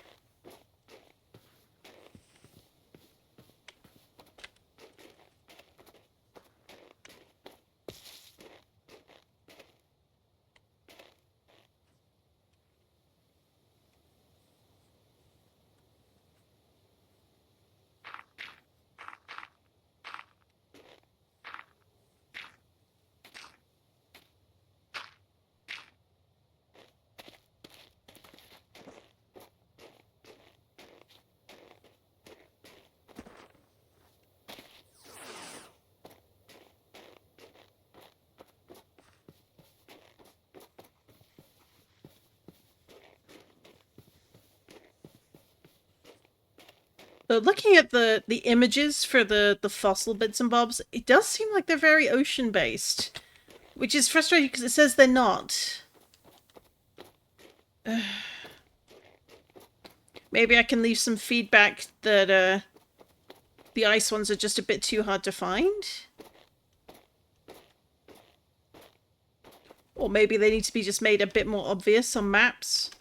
But looking at the images for the fossil bits and bobs, it does seem like they're very ocean based, which is frustrating because it says they're not. Maybe I can leave some feedback that the ice ones are just a bit too hard to find. Or maybe they need to be just made a bit more obvious on maps.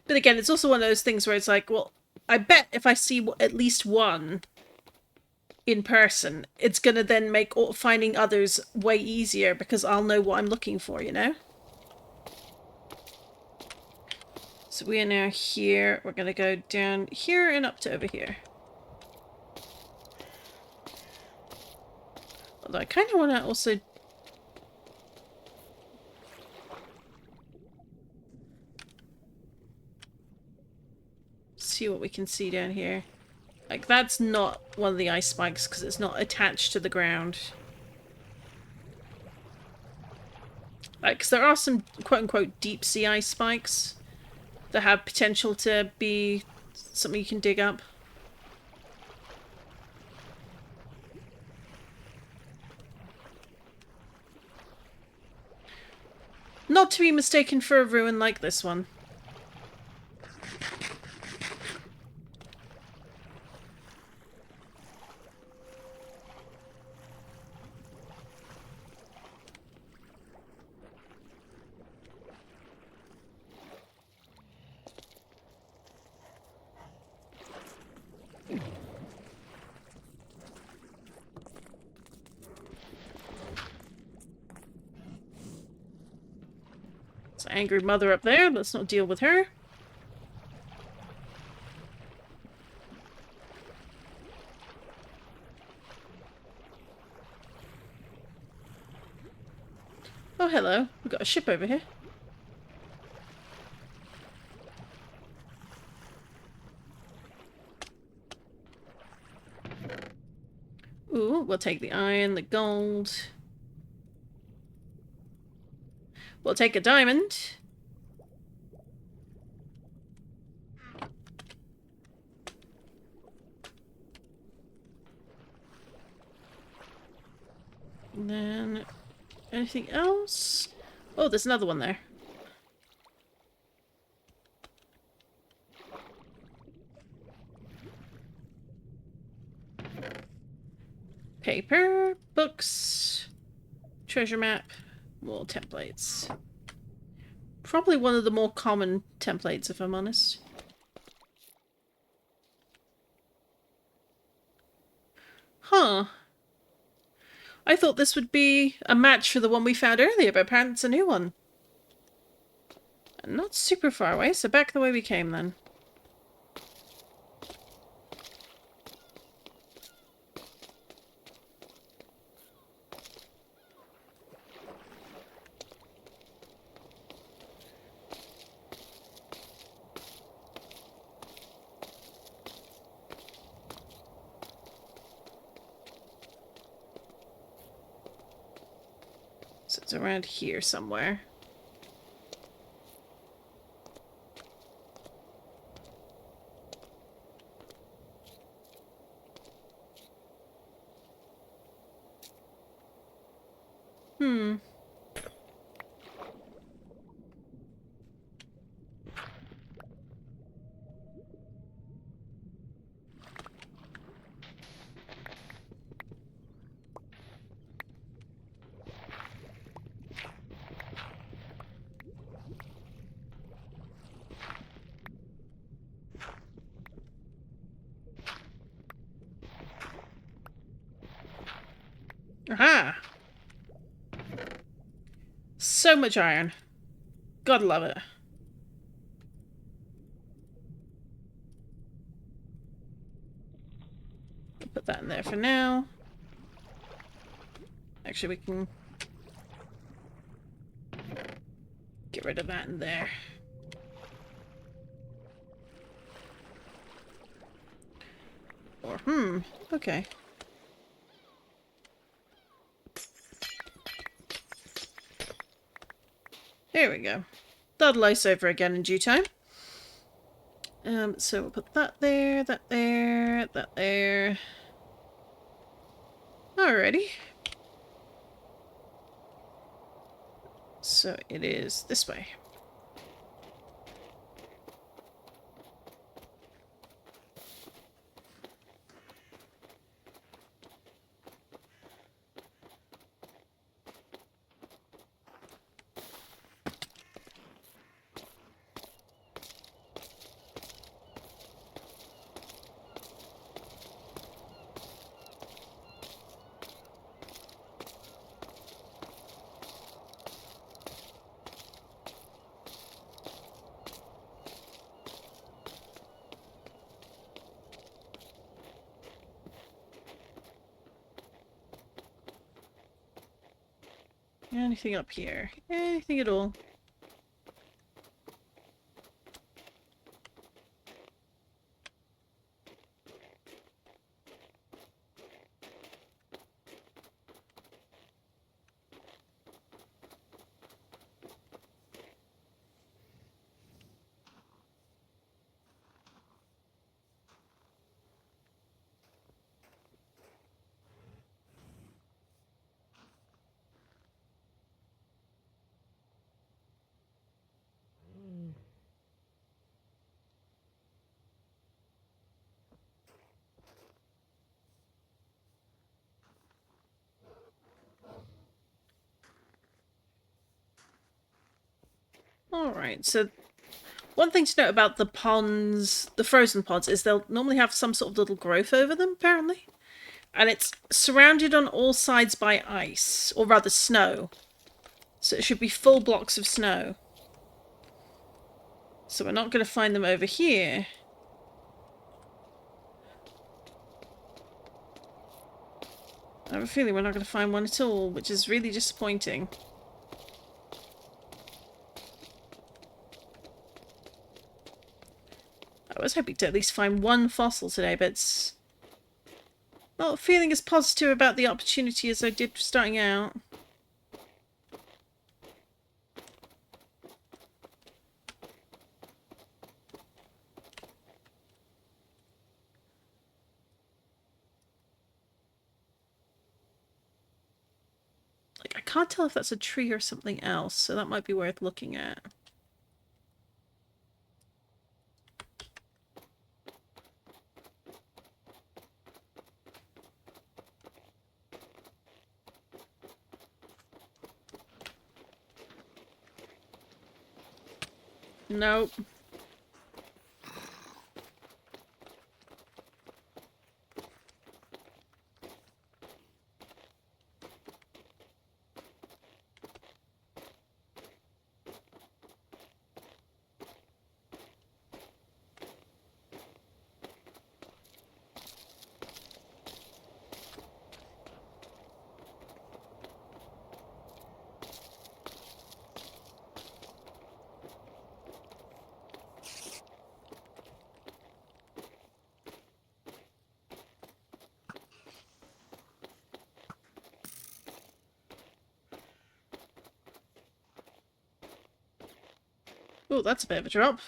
But again, it's also one of those things where it's like, well, I bet if I see at least one in person, it's going to then make finding others way easier because I'll know what I'm looking for, you know? So we are now here. We're going to go down here and up to over here. Although I kind of want to also... see what we can see down here. Like, that's not one of the ice spikes because it's not attached to the ground. Like, 'cause there are some quote-unquote deep-sea ice spikes that have potential to be something you can dig up. Not to be mistaken for a ruin like this one. There's an angry mother up there. Let's not deal with her. Oh, hello. We've got a ship over here. Ooh, we'll take the iron, the gold. We'll take a diamond. And then... anything else? Oh, there's another one there. Paper, books, treasure map, more templates. Probably one of the more common templates, if I'm honest. Huh. I thought this would be a match for the one we found earlier, but apparently it's a new one. And not super far away, so back the way we came then. So it's around here somewhere. Hmm. Aha! So much iron. Gotta love it. Put that in there for now. Actually, we can get rid of that in there. Or, okay. Here we go. That'll ice over again in due time. So we'll put that there, that there, that there. Alrighty. So it is this way. Anything up here? Anything at all? Alright, so one thing to note about the ponds, the frozen ponds, is they'll normally have some sort of little growth over them, apparently. And it's surrounded on all sides by ice, or rather snow. So it should be full blocks of snow. So we're not going to find them over here. I have a feeling we're not going to find one at all, which is really disappointing. I was hoping to at least find one fossil today, but it's not feeling as positive about the opportunity as I did starting out. Like, I can't tell if that's a tree or something else, so that might be worth looking at. Nope. Oh, that's a bit of a drop.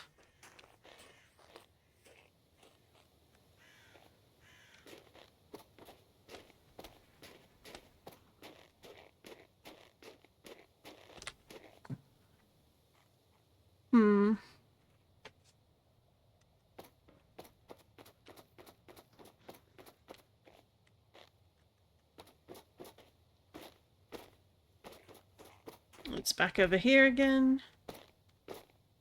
It's back over here again,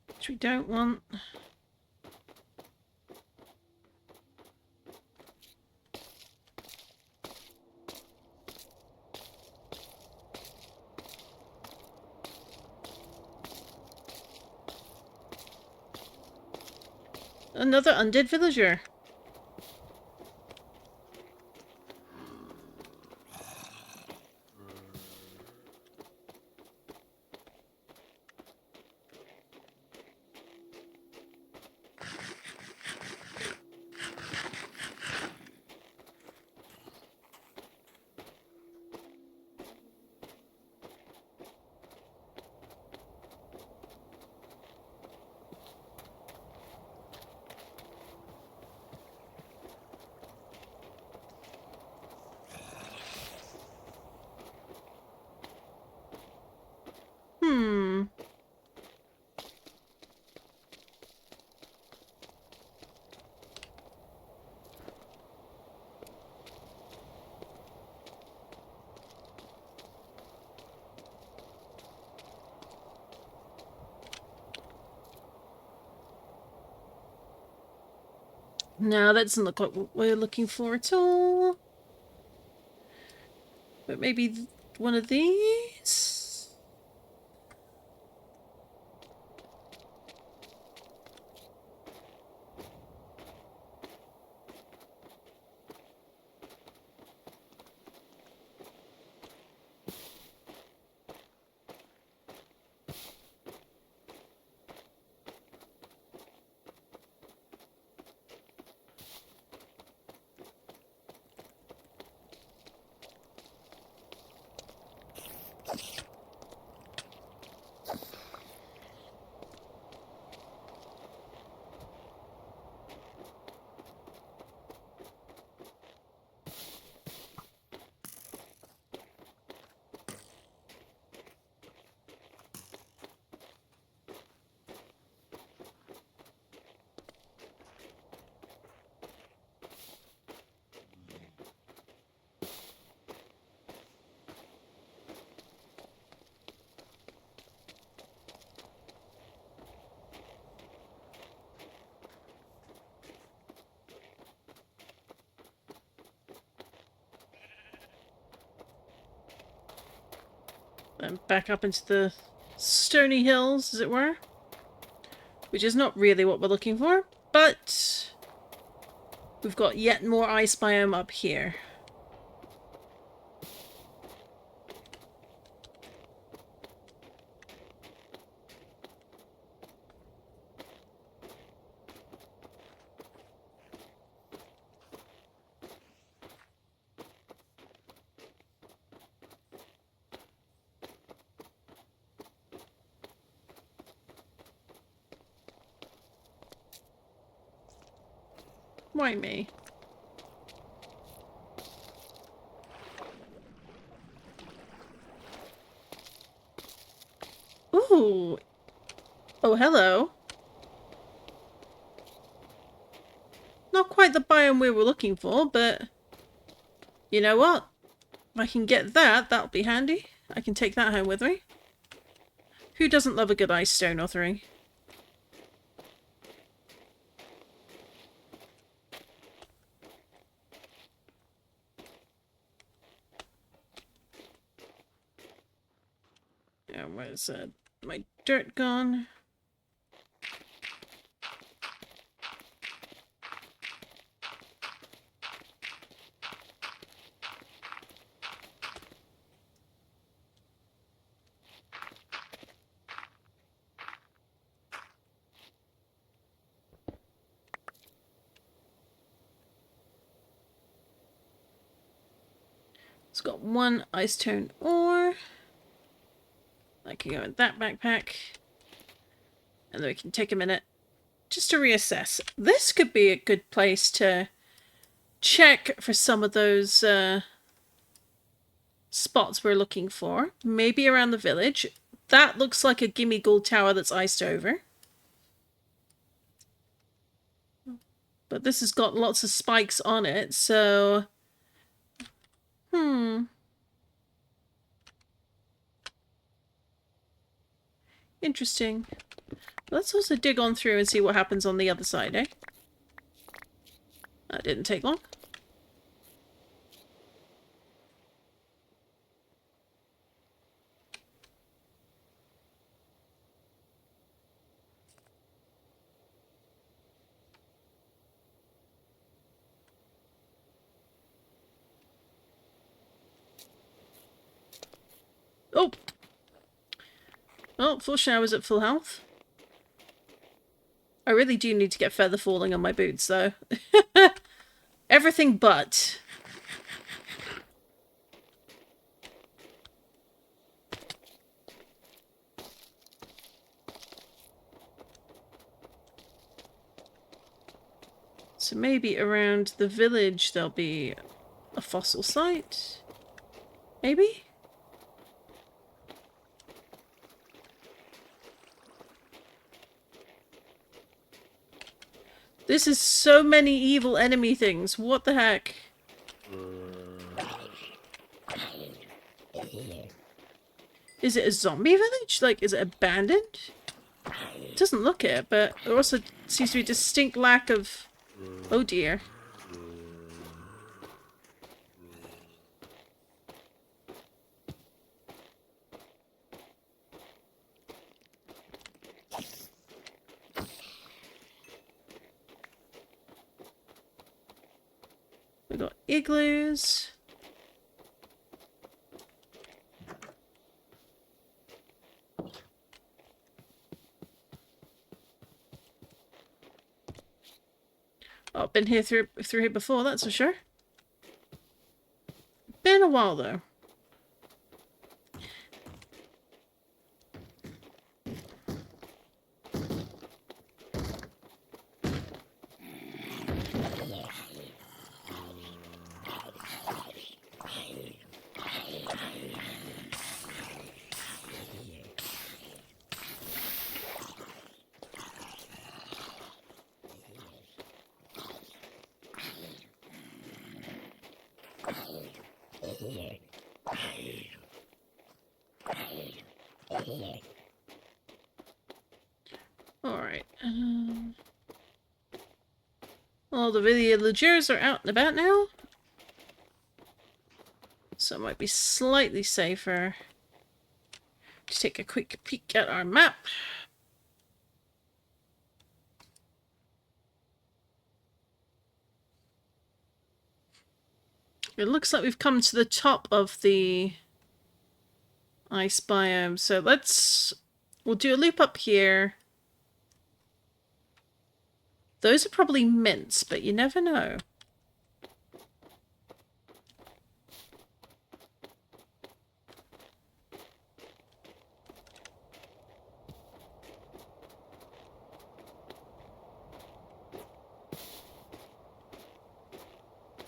which we don't want. Another undead villager. No, that doesn't look like what we're looking for at all. But maybe one of these? And back up into the stony hills, as it were. Which is not really what we're looking for, but we've got yet more ice biome up here. Why me? Ooh. Oh, hello. Not quite the biome we were looking for, but you know what? If I can get that, that'll be handy. I can take that home with me. Who doesn't love a good ice stone or three? Yeah, where's my dirt gone? It's got one ice stone ore. I can go in that backpack. And then we can take a minute just to reassess. This could be a good place to check for some of those spots we're looking for. Maybe around the village. That looks like a gimme gold tower that's iced over. But this has got lots of spikes on it, so... Interesting. Let's also dig on through and see what happens on the other side, eh? That didn't take long. Oh! Oh, fortunately I was at full health. I really do need to get feather falling on my boots, though. Everything but. So maybe around the village there'll be a fossil site? Maybe? This is so many evil enemy things. What the heck? Is it a zombie village? Like, is it abandoned? It doesn't look it, but there also seems to be a distinct lack of Oh dear. We got igloos. Oh, been here through here before, that's for sure. Been a while though. Alright. All the villagers are out and about now. So it might be slightly safer to take a quick peek at our map. It looks like we've come to the top of the ice biome. So we'll do a loop up here. Those are probably mints, but you never know.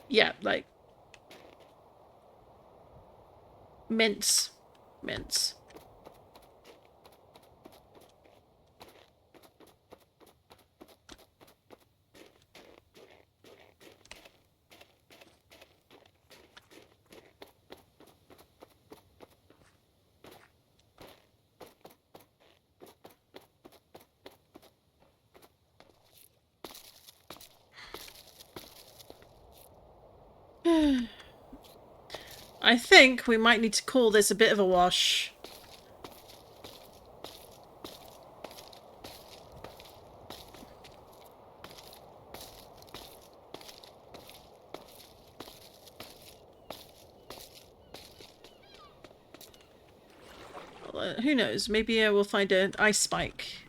Yeah, like mints. Mints. I think we might need to call this a bit of a wash. Well, who knows? Maybe we'll find an ice spike.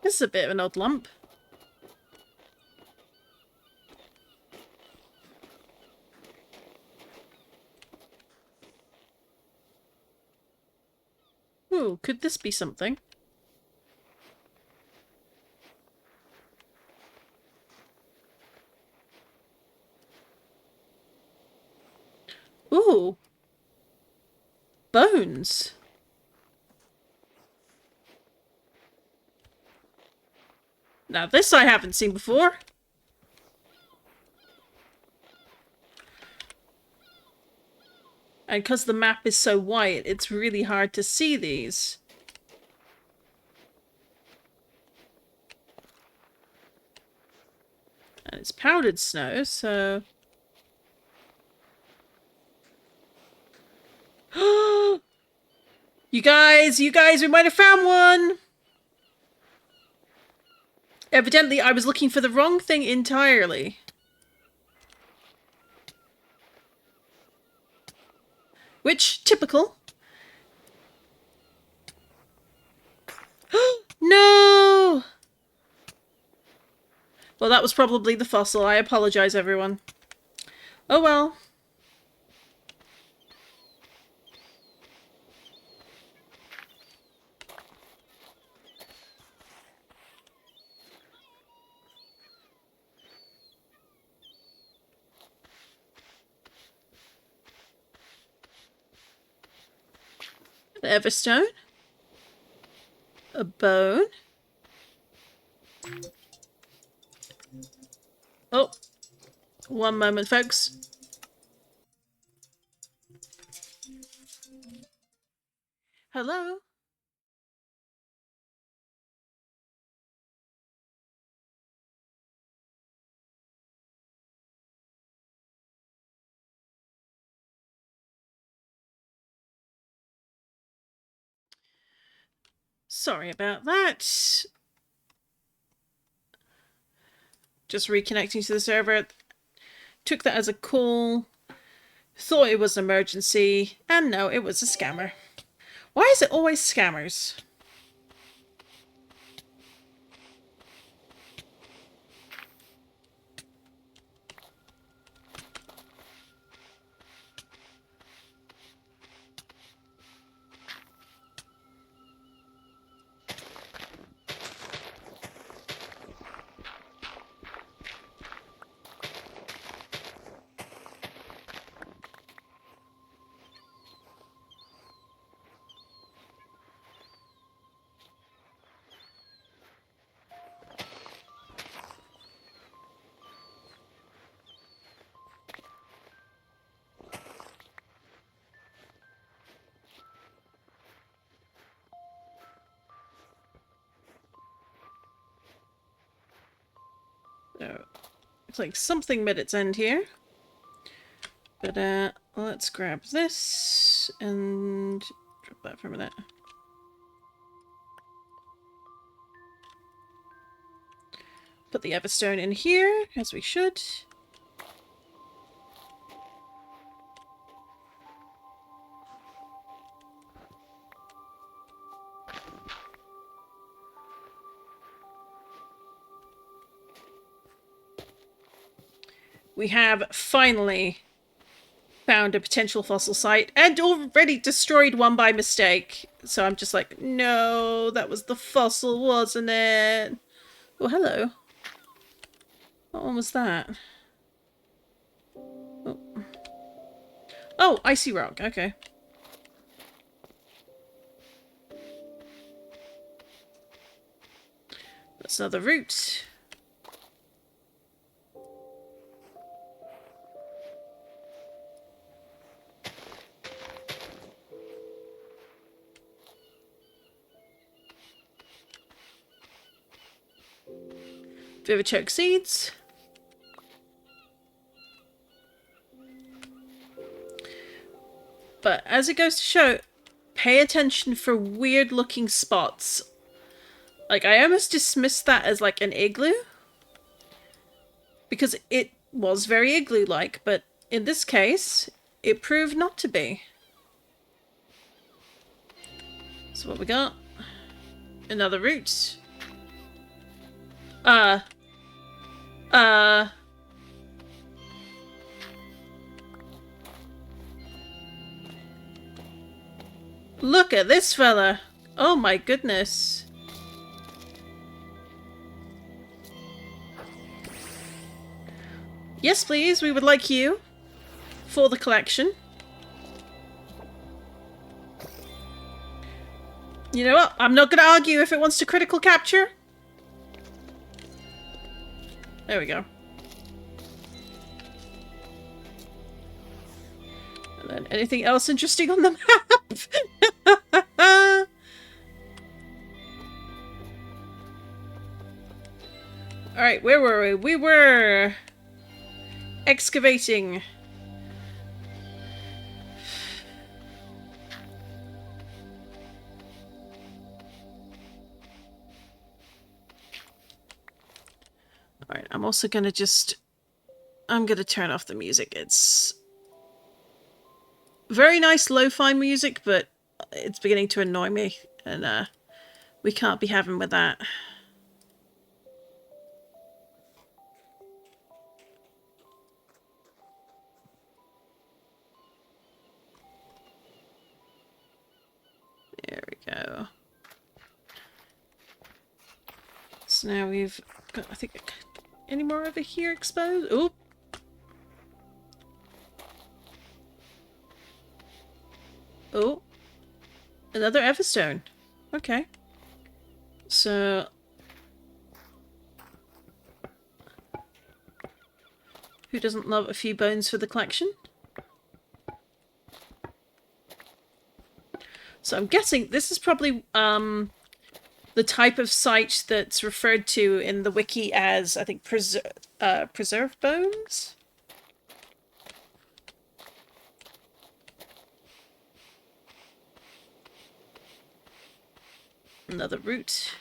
This is a bit of an odd lump. Ooh, could this be something? Ooh. Bones. Now this I haven't seen before. And because the map is so white, it's really hard to see these. And it's powdered snow, so... You guys, we might have found one! Evidently, I was looking for the wrong thing entirely. Which, typical. No! Well, that was probably the fossil. I apologize, everyone. Oh well. An everstone. A bone. Oh. One moment, folks. Hello? Sorry about that. Just reconnecting to the server. Took that as a call. Thought it was an emergency. And no, it was a scammer. Why is it always scammers? Oh, it's like something met its end here. But let's grab this and drop that for a minute. Put the everstone in here, as we should. We have finally found a potential fossil site and already destroyed one by mistake. So I'm just like, no, that was the fossil, wasn't it? Oh, hello. What one was that? Oh, oh, icy rock. Okay. That's another route. Vivichoke seeds. But as it goes to show, pay attention for weird looking spots. Like, I almost dismissed that as like an igloo. Because it was very igloo-like, but in this case, it proved not to be. So what we got? Another route. Look at this fella. Oh my goodness. Yes, please. We would like you for the collection. You know what? I'm not going to argue if it wants to critical capture. There we go. And then anything else interesting on the map? Alright, where were we? We were excavating. Alright, I'm also gonna I'm gonna turn off the music. It's very nice lo-fi music, but it's beginning to annoy me, and we can't be having with that. So now we've got, I think, any more over here exposed? Oh! Oh! Another Everstone. Okay. So... who doesn't love a few bones for the collection? So I'm guessing this is probably the type of site that's referred to in the wiki as, I think, preserved bones? Another root.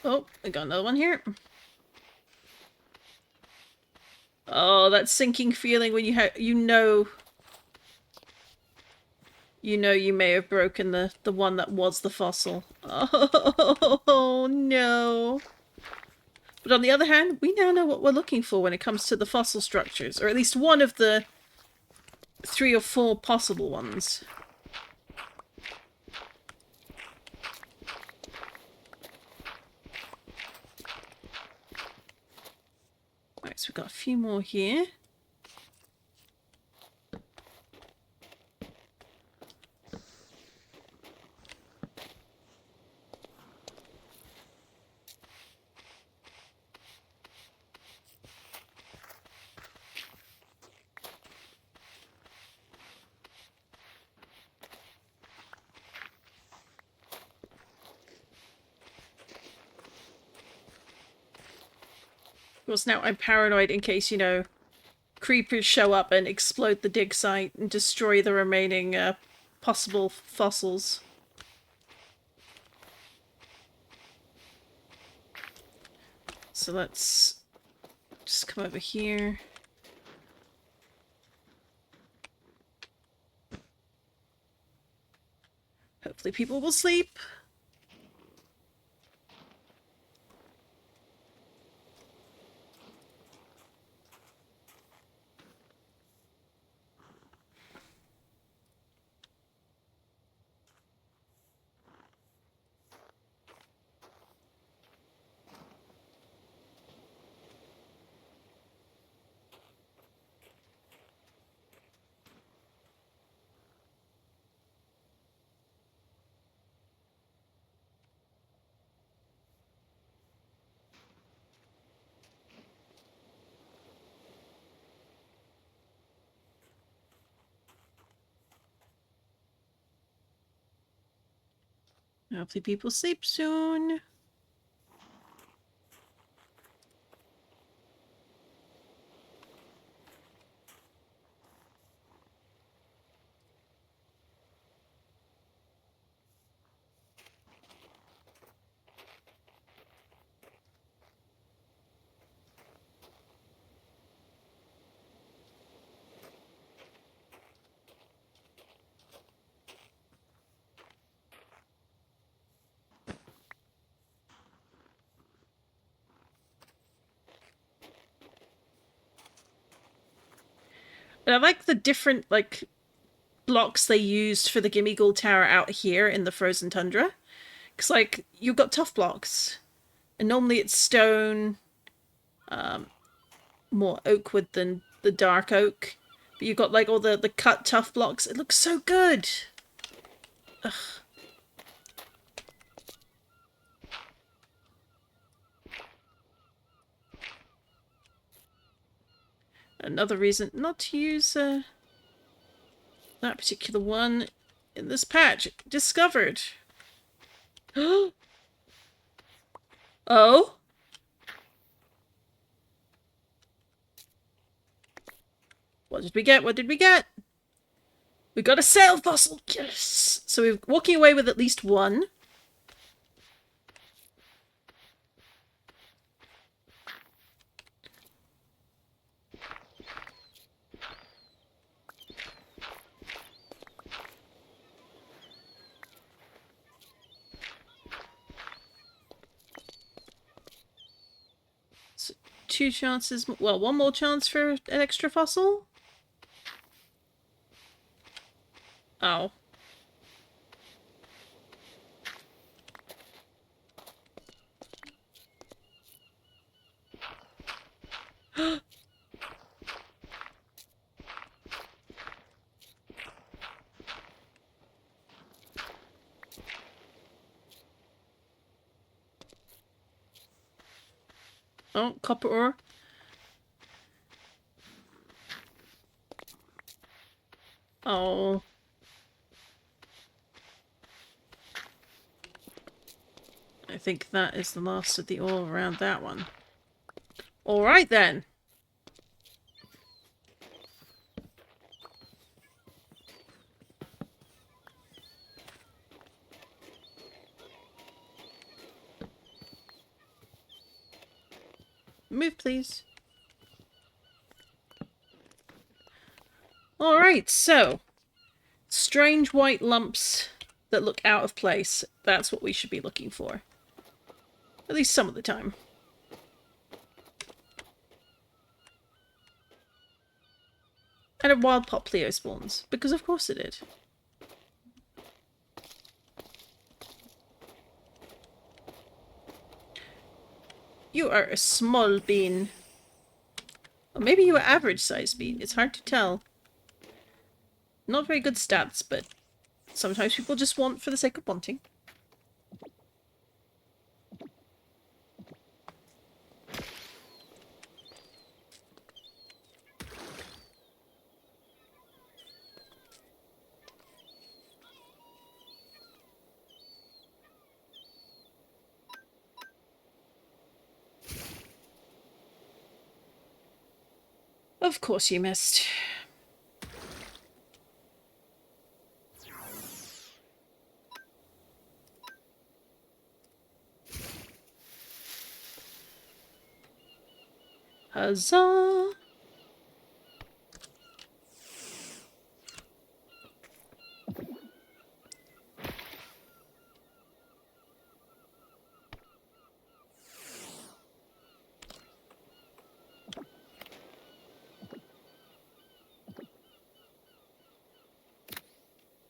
Oh, I got another one here. Oh, that sinking feeling when you know you may have broken the one that was the fossil. Oh no. But on the other hand, we now know what we're looking for when it comes to the fossil structures, or at least one of the 3 or 4 possible ones. Right, so we've got a few more here. Of course, now I'm paranoid in case, you know, creepers show up and explode the dig site and destroy the remaining possible fossils. So let's just come over here. Hopefully people will sleep. Hopefully people sleep soon. And I like the different, like, blocks they used for the Gimme Gold Tower out here in the frozen tundra. Because, like, you've got tough blocks. And normally it's stone, more oak wood than the dark oak. But you've got, like, all the cut tough blocks. It looks so good! Ugh. Another reason not to use that particular one in this patch. Discovered. Oh? What did we get? What did we get? We got a sail fossil! Yes! So we're walking away with at least one. 2 chances, well, 1 more chance for an extra fossil? Oh. Oh, copper ore. Oh. I think that is the last of the ore around that one. Alright then. Move, please. Alright, so. Strange white lumps that look out of place. That's what we should be looking for. At least some of the time. And a wild poplio spawns. Because of course it did. You are a small bean. Or maybe you are average sized bean. It's hard to tell. Not very good stats, but sometimes people just want for the sake of wanting. Of course you missed. Huzzah!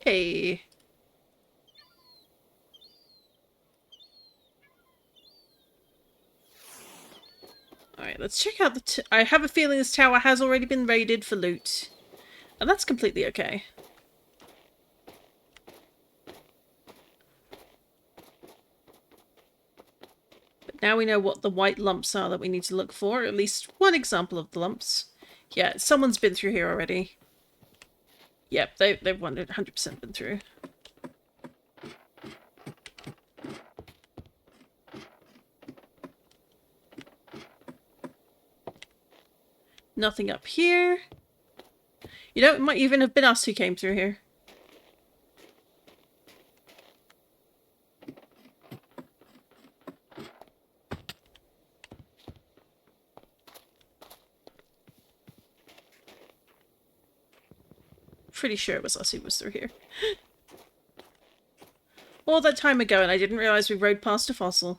Hey. Alright, let's check out the... I have a feeling this tower has already been raided for loot. And that's completely okay. But now we know what the white lumps are that we need to look for. At least one example of the lumps. Yeah, someone's been through here already. Yep, they've 100% been through. Nothing up here. You know, it might even have been us who came through here. Pretty sure it was us who was through here. All that time ago, and I didn't realise we rode past a fossil.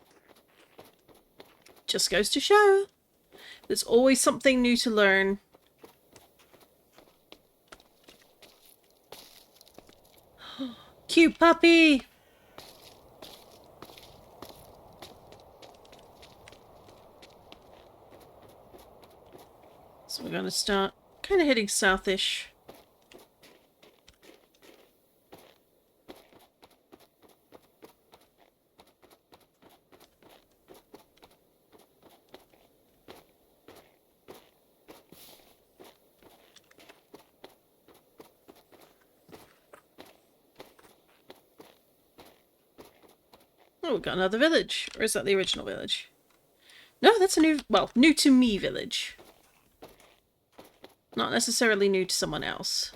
Just goes to show. There's always something new to learn. Cute puppy! So we're gonna start kind of heading southish. Oh, we've got another village. Or is that the original village? No, that's a new... well, new to me village. Not necessarily new to someone else.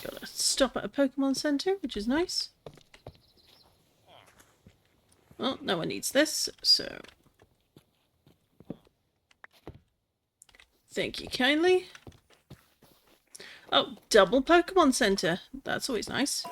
Gotta stop at a Pokemon Center, which is nice. Well, no one needs this, so... Thank you kindly. Oh, double Pokemon Center. That's always nice.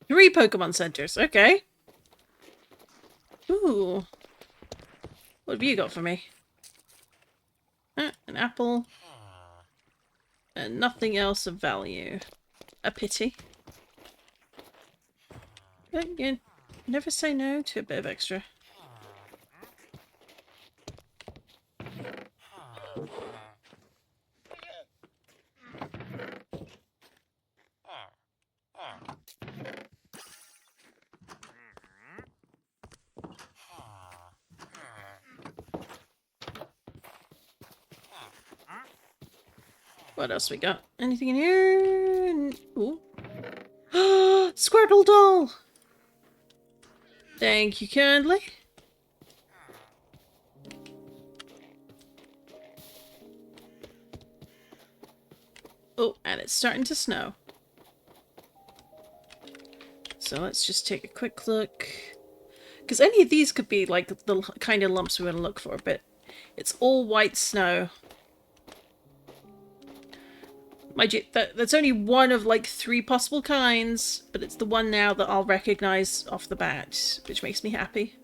Three Pokemon Centers. Okay. Ooh. What have you got for me? An apple. And nothing else of value. A pity. But you never say no to a bit of extra. What else we got? Anything in here? Ooh. Squirtle doll! Thank you kindly. Oh, and it's starting to snow. So let's just take a quick look. Because any of these could be like the kind of lumps we want to look for, but it's all white snow. Mind you, that's only one of like 3 possible kinds, but it's the one now that I'll recognise off the bat, which makes me happy.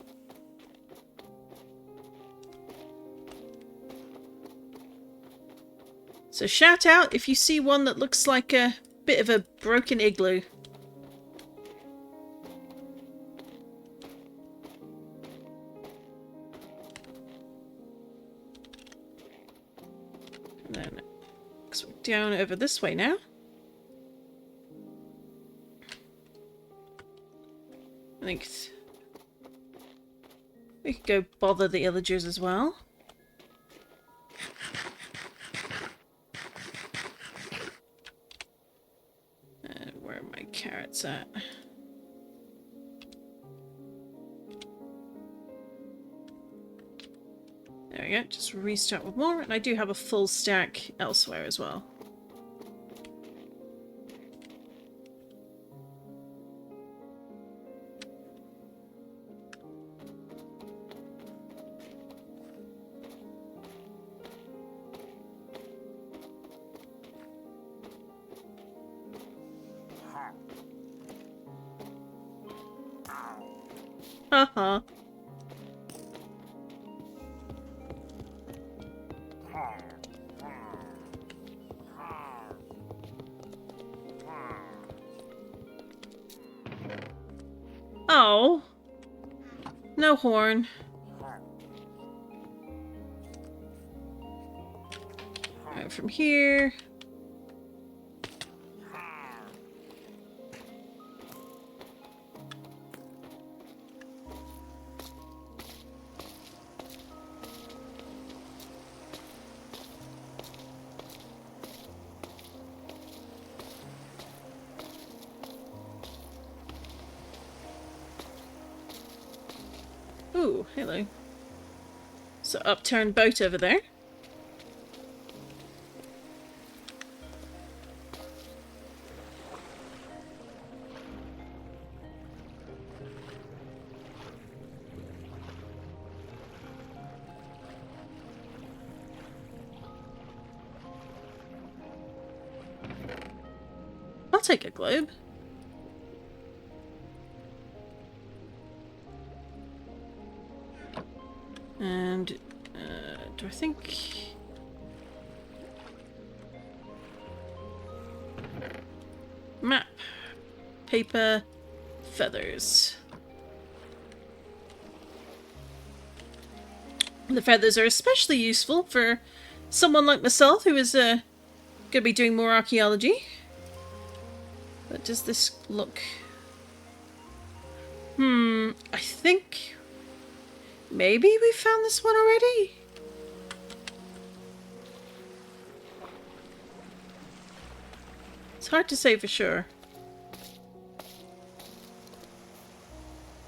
So shout out if you see one that looks like a bit of a broken igloo. And then down over this way now. I think we could go bother the illagers as well. Where are my carrots at? There we go, just restart with more, and I do have a full stack elsewhere as well. Haha. Oh. No horn. Alright, from here. Ooh, hello. So upturned boat over there. I'll take a globe. And, do I think... Map. Paper. Feathers. The feathers are especially useful for someone like myself who is going to be doing more archaeology. But does this look... I think maybe we found this one already? It's hard to say for sure.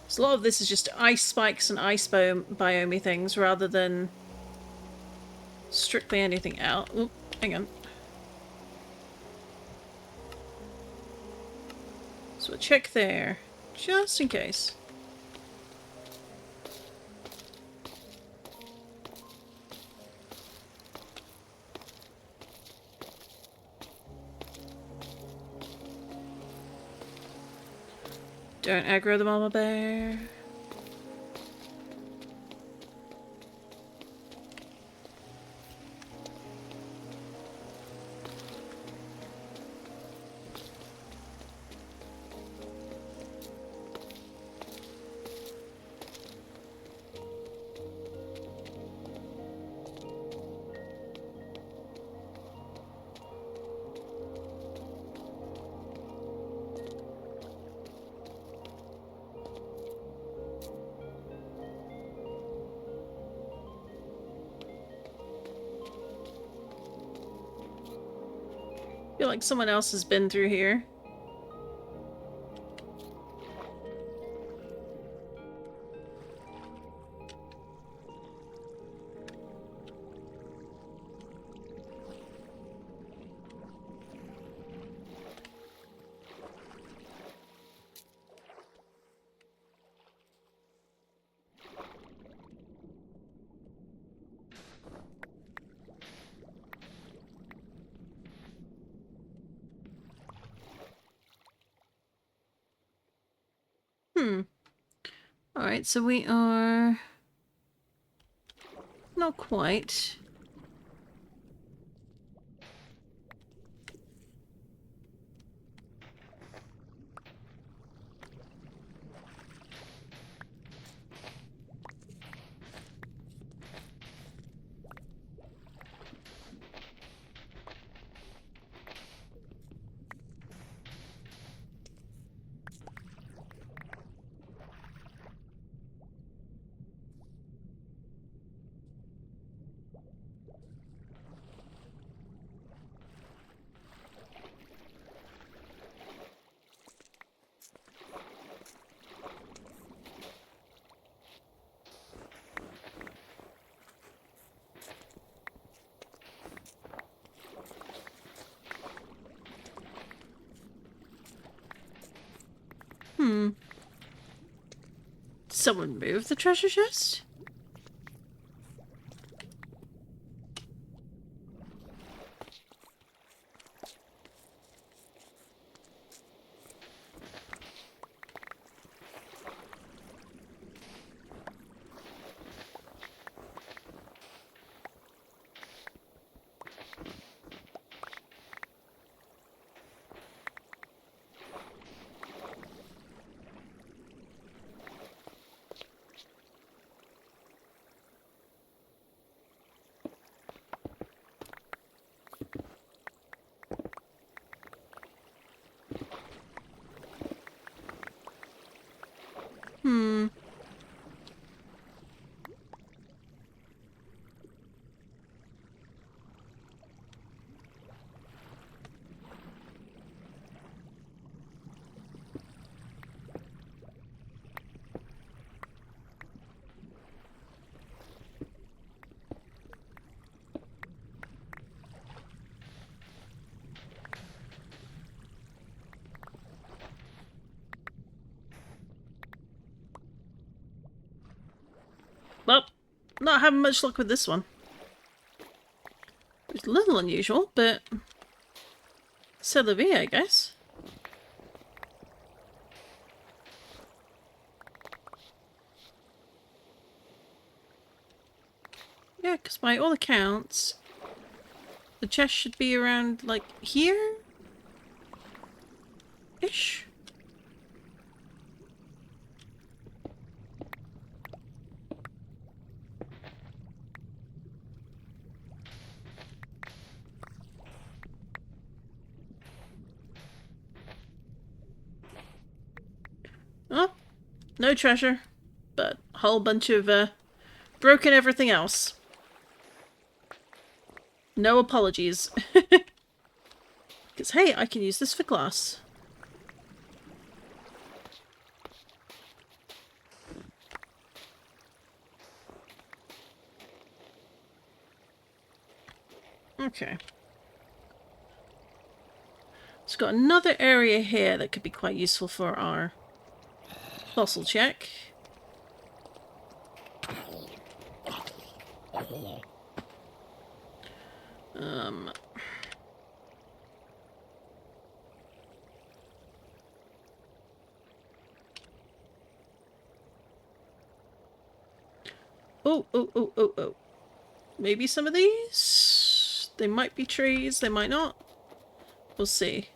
So a lot of this is just ice spikes and ice biome things rather than strictly anything else. Oh, hang on. So we'll check there, just in case. Don't aggro the mama bear. I feel like someone else has been through here. Alright, so we are... not quite. Someone move the treasure chest? Well, not having much luck with this one. It's a little unusual, but c'est la vie, I guess. Yeah, because by all accounts, the chest should be around, like, here? Ish. No treasure, but a whole bunch of broken everything else. No apologies. Because, hey, I can use this for glass. Okay. It's got another area here that could be quite useful for our fossil check. Oh. Maybe some of these? They might be trees, they might not. We'll see.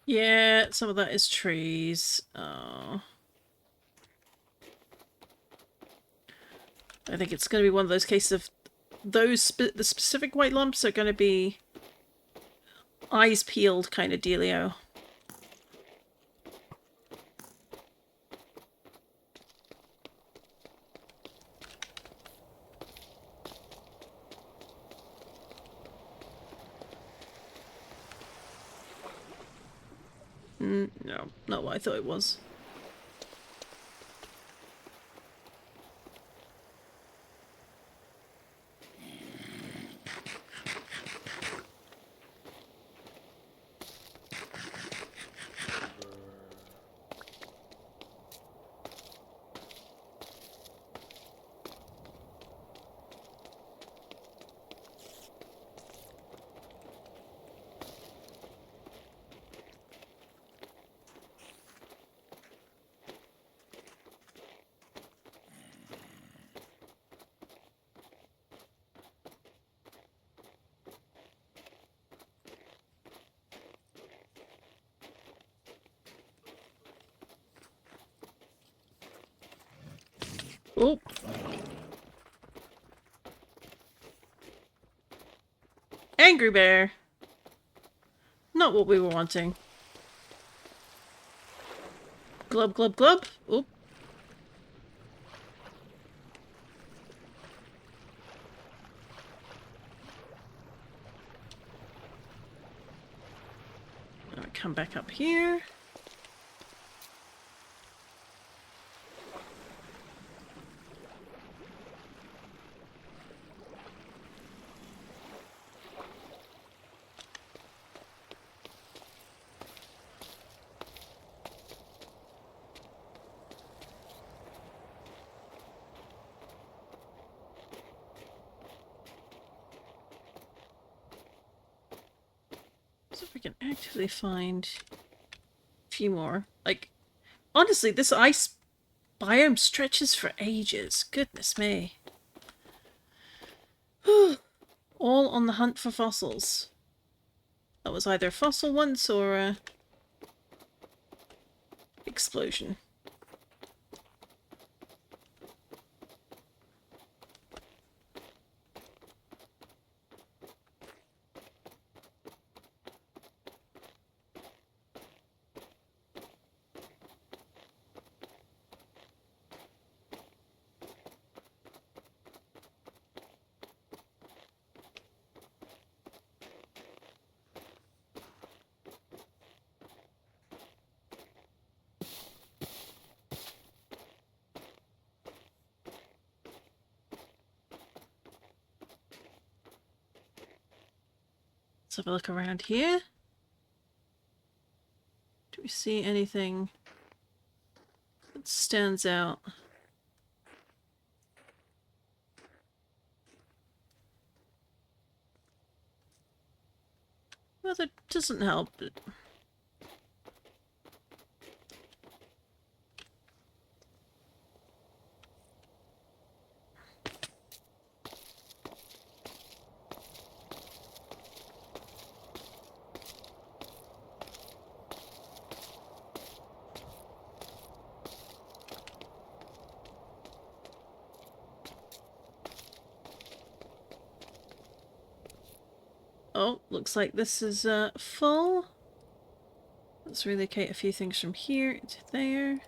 Yeah, some of that is trees. Oh. I think it's going to be one of those cases of those the specific white lumps are going to be eyes peeled kind of dealio. No, not what I thought it was. Oh. Angry bear. Not what we were wanting. Glub, glub, glub. Oop. Alright, come back up here. So if we can actively find a few more. Like, honestly, this ice biome stretches for ages. Goodness me. All on the hunt for fossils. That was either a fossil once or a explosion. Let's have a look around here. Do we see anything that stands out? Well, that doesn't help. Oh, looks like this is full. Let's relocate a few things from here to there.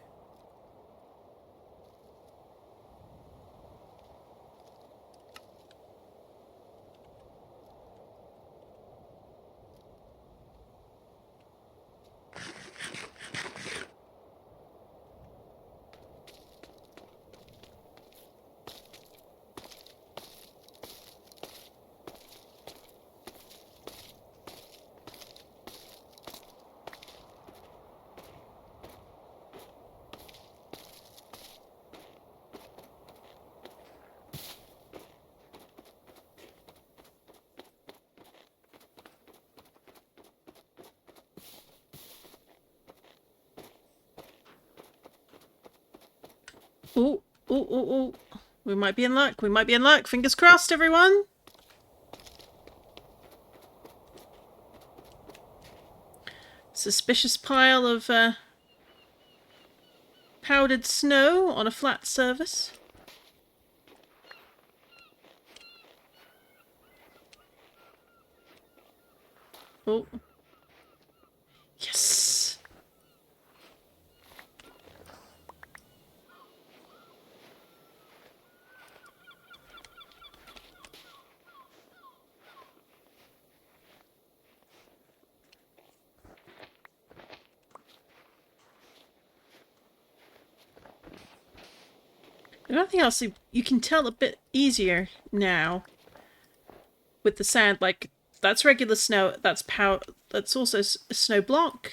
Ooh, ooh, ooh, ooh. We might be in luck. We might be in luck. Fingers crossed, everyone. Suspicious pile of powdered snow on a flat surface. Oh. Yes! If nothing else, you can tell a bit easier now with the sand. Like, that's regular snow, that's that's also a snow block.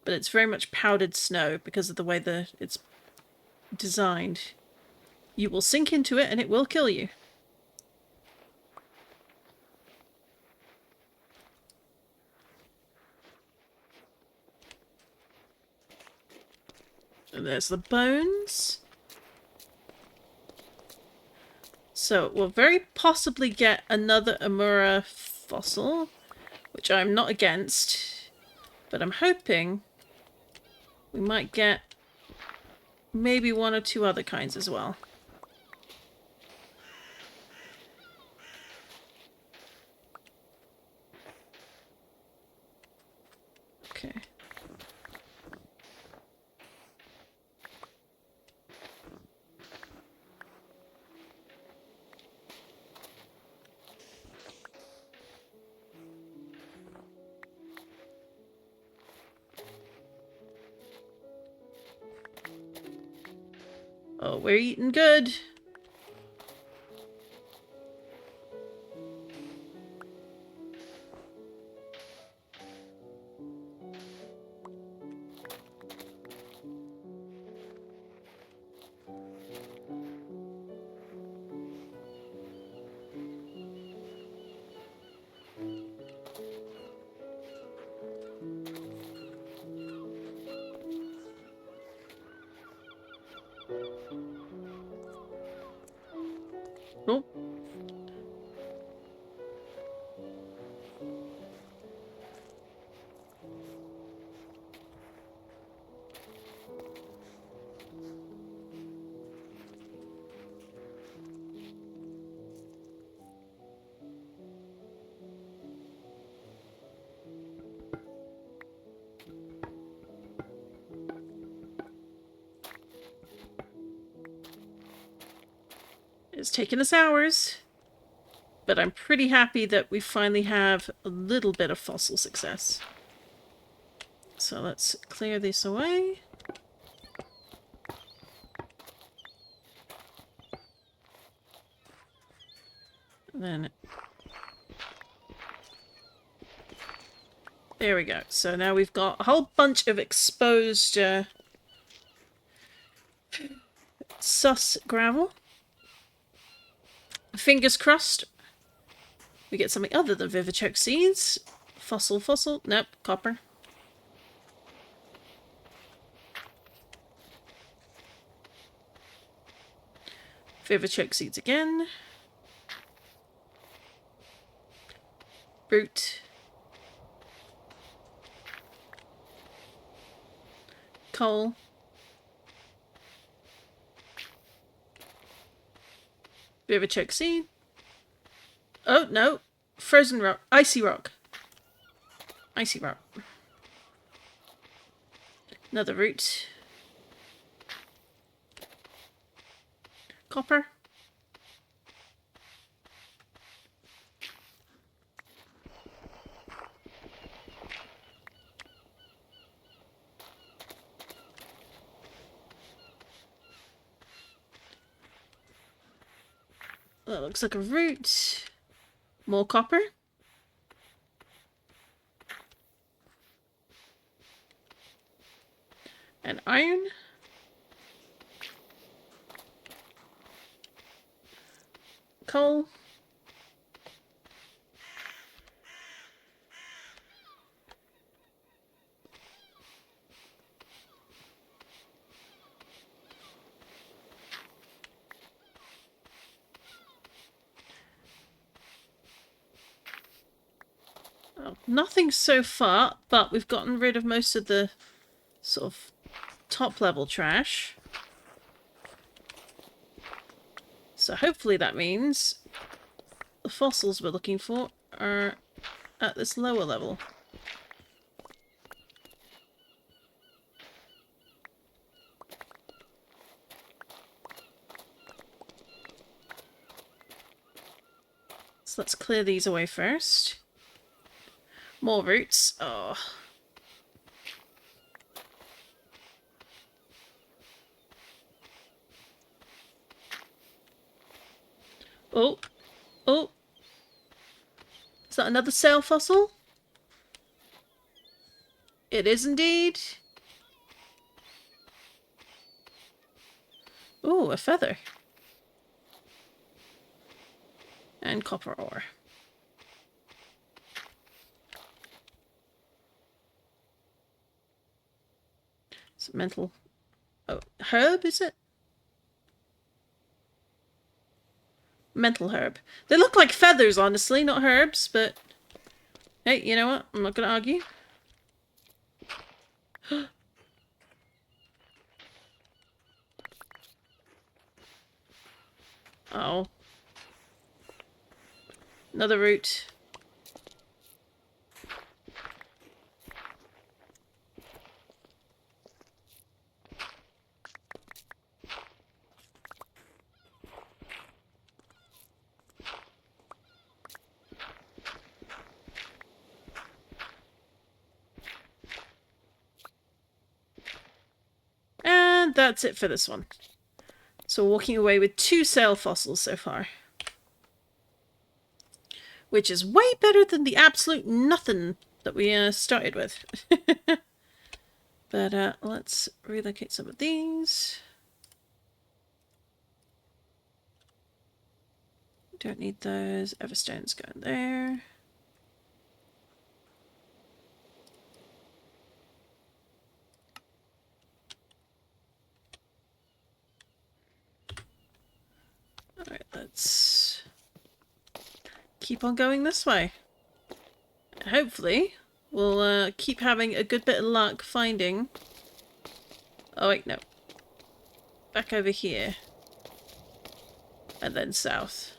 But it's very much powdered snow because of the way it's designed. You will sink into it and it will kill you. And there's the bones. So we'll very possibly get another Amura fossil, which I'm not against, but I'm hoping we might get maybe one or two other kinds as well. Okay. Oh, we're eating good. Oh. It's taken us hours, but I'm pretty happy that we finally have a little bit of fossil success. So let's clear this away. And then there we go. So now we've got a whole bunch of exposed sus gravel. Fingers crossed we get something other than vivichoke seeds. Fossil. Nope, copper. Vivichoke seeds again. Brute. Coal. Vivichoke seed. Oh, no. frozen rock. Icy rock. Icy rock. Another root. Copper. That looks like a root. More copper. And iron. Coal. Oh, nothing so far, but we've gotten rid of most of the sort of top level trash. So hopefully that means the fossils we're looking for are at this lower level. So let's clear these away first. More roots. Oh. Oh. Oh. Is that another sail fossil? It is indeed. Oh, a feather. And copper ore. It's mental. Oh, herb, is it? Mental herb. They look like feathers, honestly, not herbs, but... Hey, you know what? I'm not gonna argue. Oh. Another root. And that's it for this one. So we're walking away with 2 sail fossils so far. Which is way better than the absolute nothing that we started with. But let's relocate some of these. Don't need those. Everstone's going there. Alright, let's keep on going this way. Hopefully, we'll keep having a good bit of luck finding... Oh wait, no. Back over here. And then south.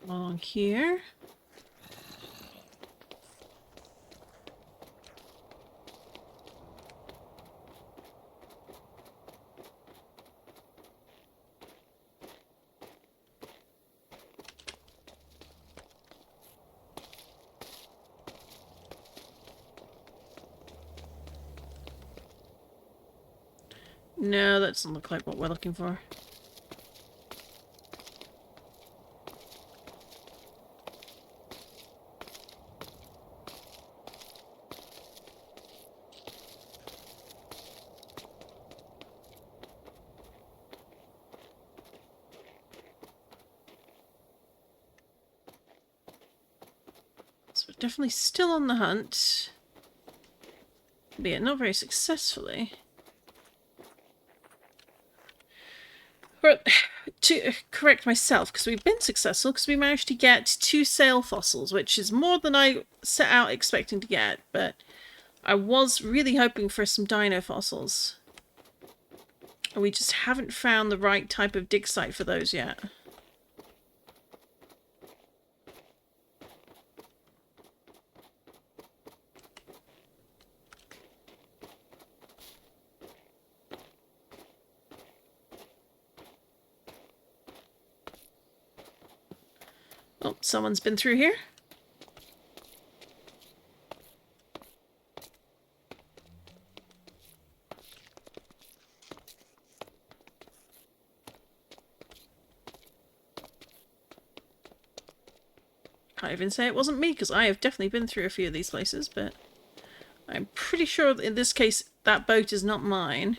Along here. No, that doesn't look like what we're looking for. So we're definitely still on the hunt. But yeah, not very successfully. But to correct myself, because we've been successful, because we managed to get 2 sail fossils, which is more than I set out expecting to get, but I was really hoping for some dino fossils. And we just haven't found the right type of dig site for those yet. Oh, someone's been through here. Can't even say it wasn't me, because I have definitely been through a few of these places, but I'm pretty sure that in this case that boat is not mine,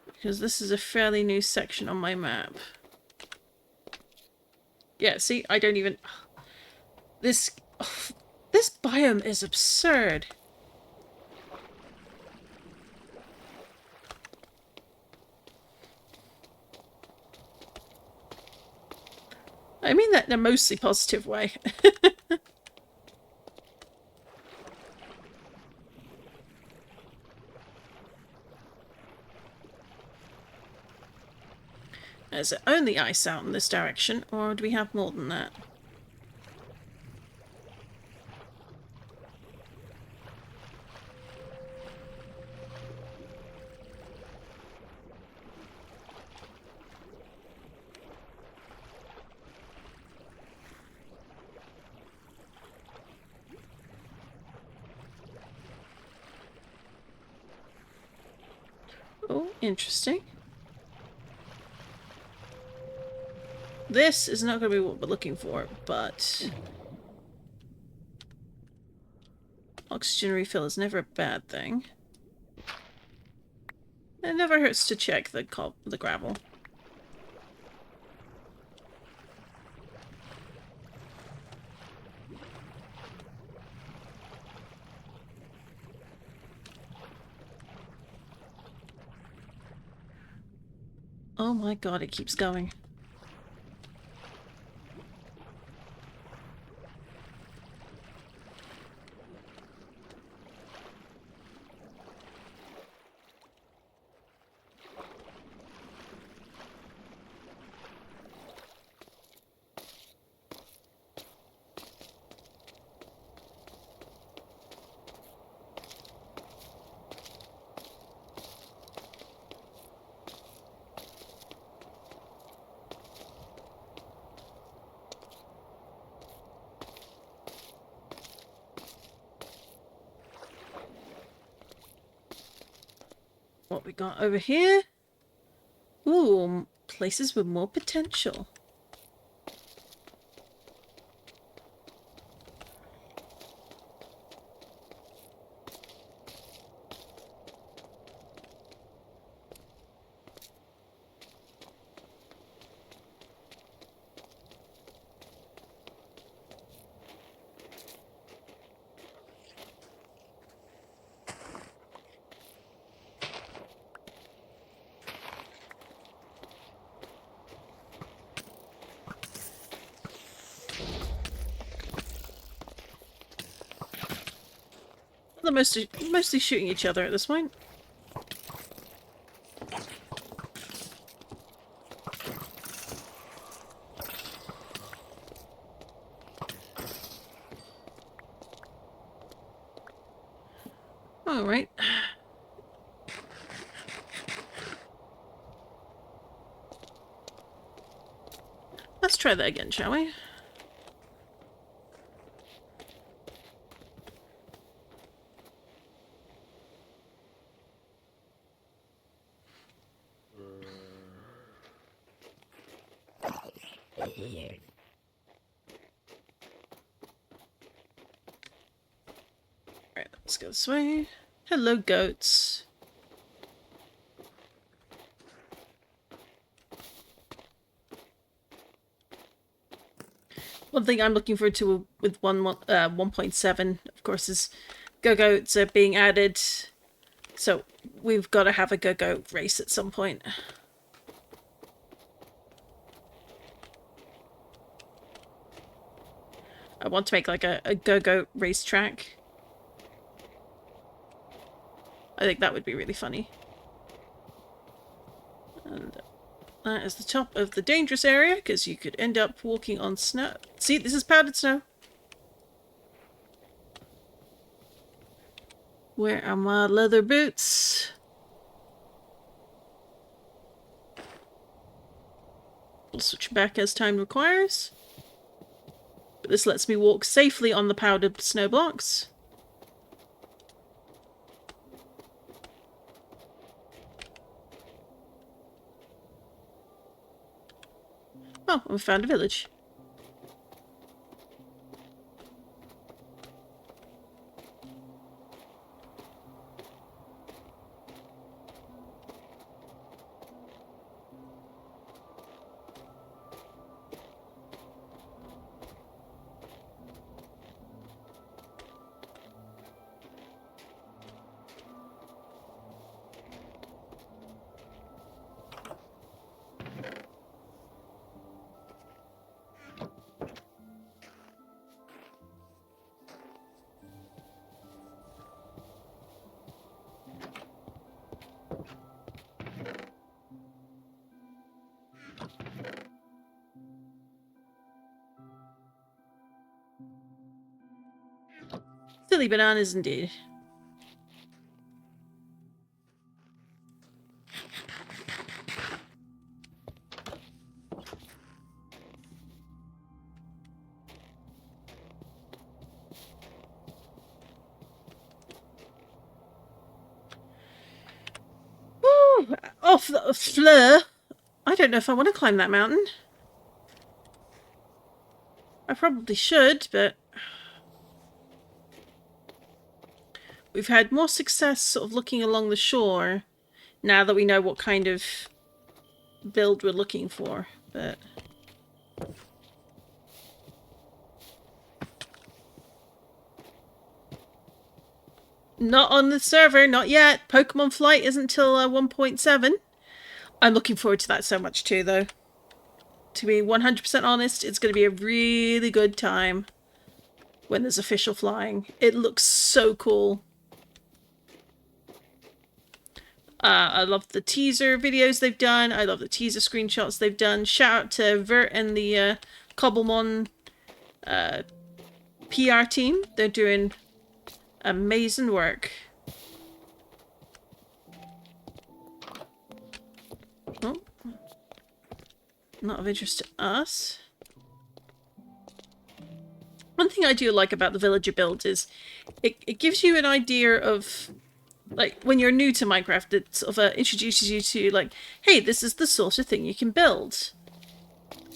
because this is a fairly new section on my map. Yeah, see, I don't even... This biome is absurd. I mean that in a mostly positive way. Is it only ice out in this direction, or do we have more than that? Oh, interesting. This is not going to be what we're looking for, but... Oxygen refill is never a bad thing. It never hurts to check the gravel. Oh my god, it keeps going. What we got over here? Ooh, places with more potential. They're mostly shooting each other at this point. Alright. Let's try that again, shall we? Alright, let's go this way. Hello, goats. One thing I'm looking forward to with 1.7, of course, is go-goats are being added. So we've got to have a go-goat race at some point. I want to make like a go-goat racetrack. I think that would be really funny. And that is the top of the dangerous area, because you could end up walking on snow. See, this is powdered snow. Where are my leather boots? I'll switch back as time requires. But this lets me walk safely on the powdered snow blocks. Oh, we found a village. Silly bananas indeed. Woo! Off the fleur. I don't know if I want to climb that mountain. I probably should, but we've had more success sort of looking along the shore now that we know what kind of build we're looking for, but not on the server, not yet. Pokemon Flight isn't till 1.7. I'm looking forward to that so much too, though. To be 100% honest, it's going to be a really good time when there's official flying. It looks so cool. I love the teaser videos they've done. I love the teaser screenshots they've done. Shout out to Virt and the Cobblemon PR team. They're doing amazing work. Oh. Not of interest to us. One thing I do like about the villager build is it gives you an idea of, like, when you're new to Minecraft, it sort of introduces you to, like, hey, this is the sort of thing you can build.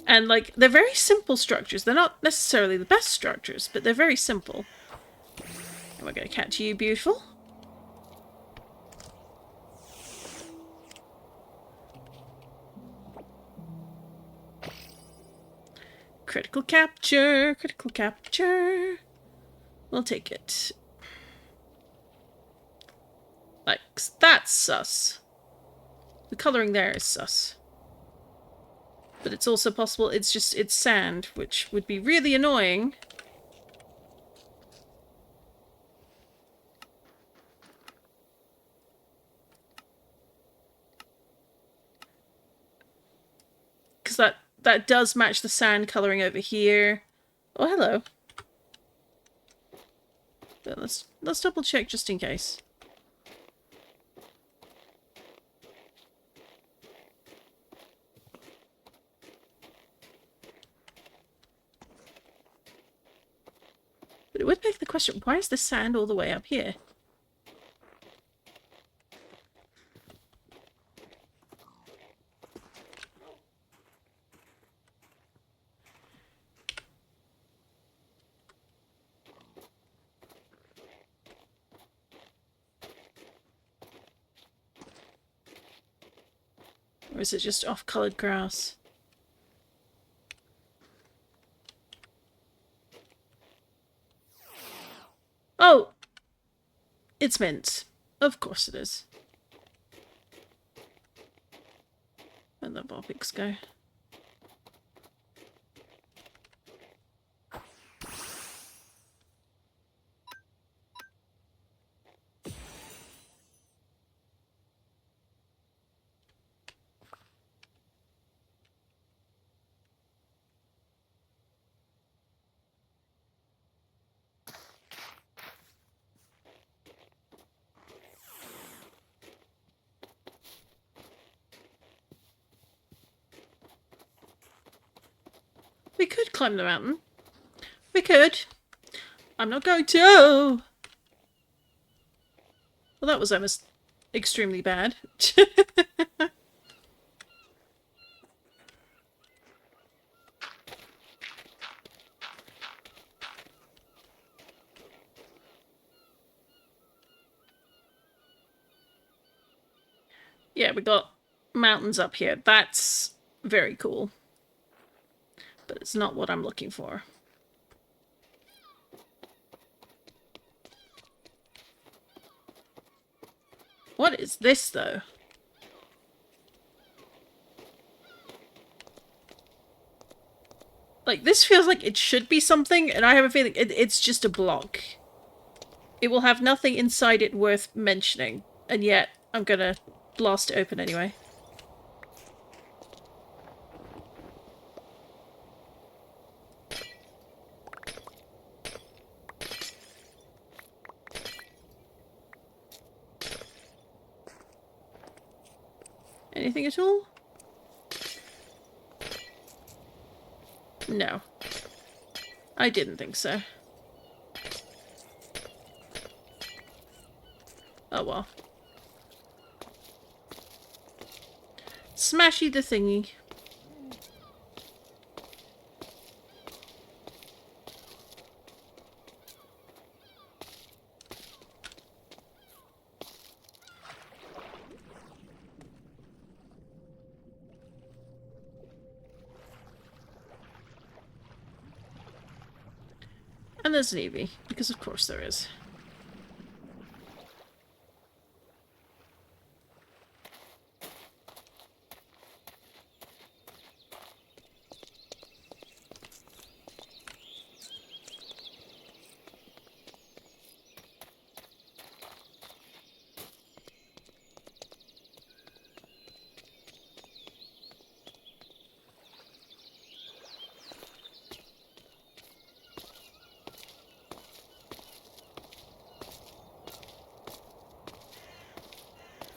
And, like, they're very simple structures. They're not necessarily the best structures, but they're very simple. And we're going to catch you, beautiful. Critical capture, critical capture. We'll take it. Like, that's sus. The colouring there is sus. But it's also possible it's sand, which would be really annoying. Because that does match the sand colouring over here. Oh, hello. But let's double check just in case. But it would beg the question, why is the sand all the way up here? Or is it just off-coloured grass? Oh! It's mint. Of course it is. Where'd the bobbies go? We could climb the mountain. We could. I'm not going to. Well, that was almost extremely bad. Yeah, we got mountains up here. That's very cool. But it's not what I'm looking for. What is this, though? Like, this feels like it should be something, and I have a feeling it's just a block. It will have nothing inside it worth mentioning, and yet I'm gonna blast it open anyway. Anything at all? No. I didn't think so. Oh well. Smashy the thingy. And there's an Eevee, because of course there is.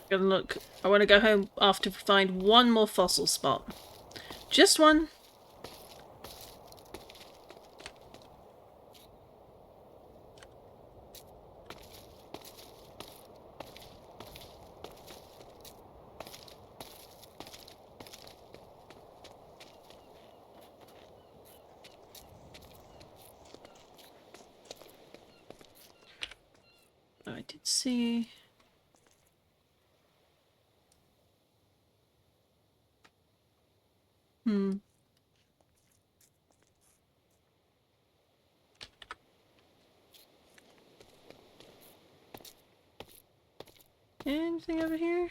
Gonna look. I want to go home after find one more fossil spot. Just one. I did see. Anything over here?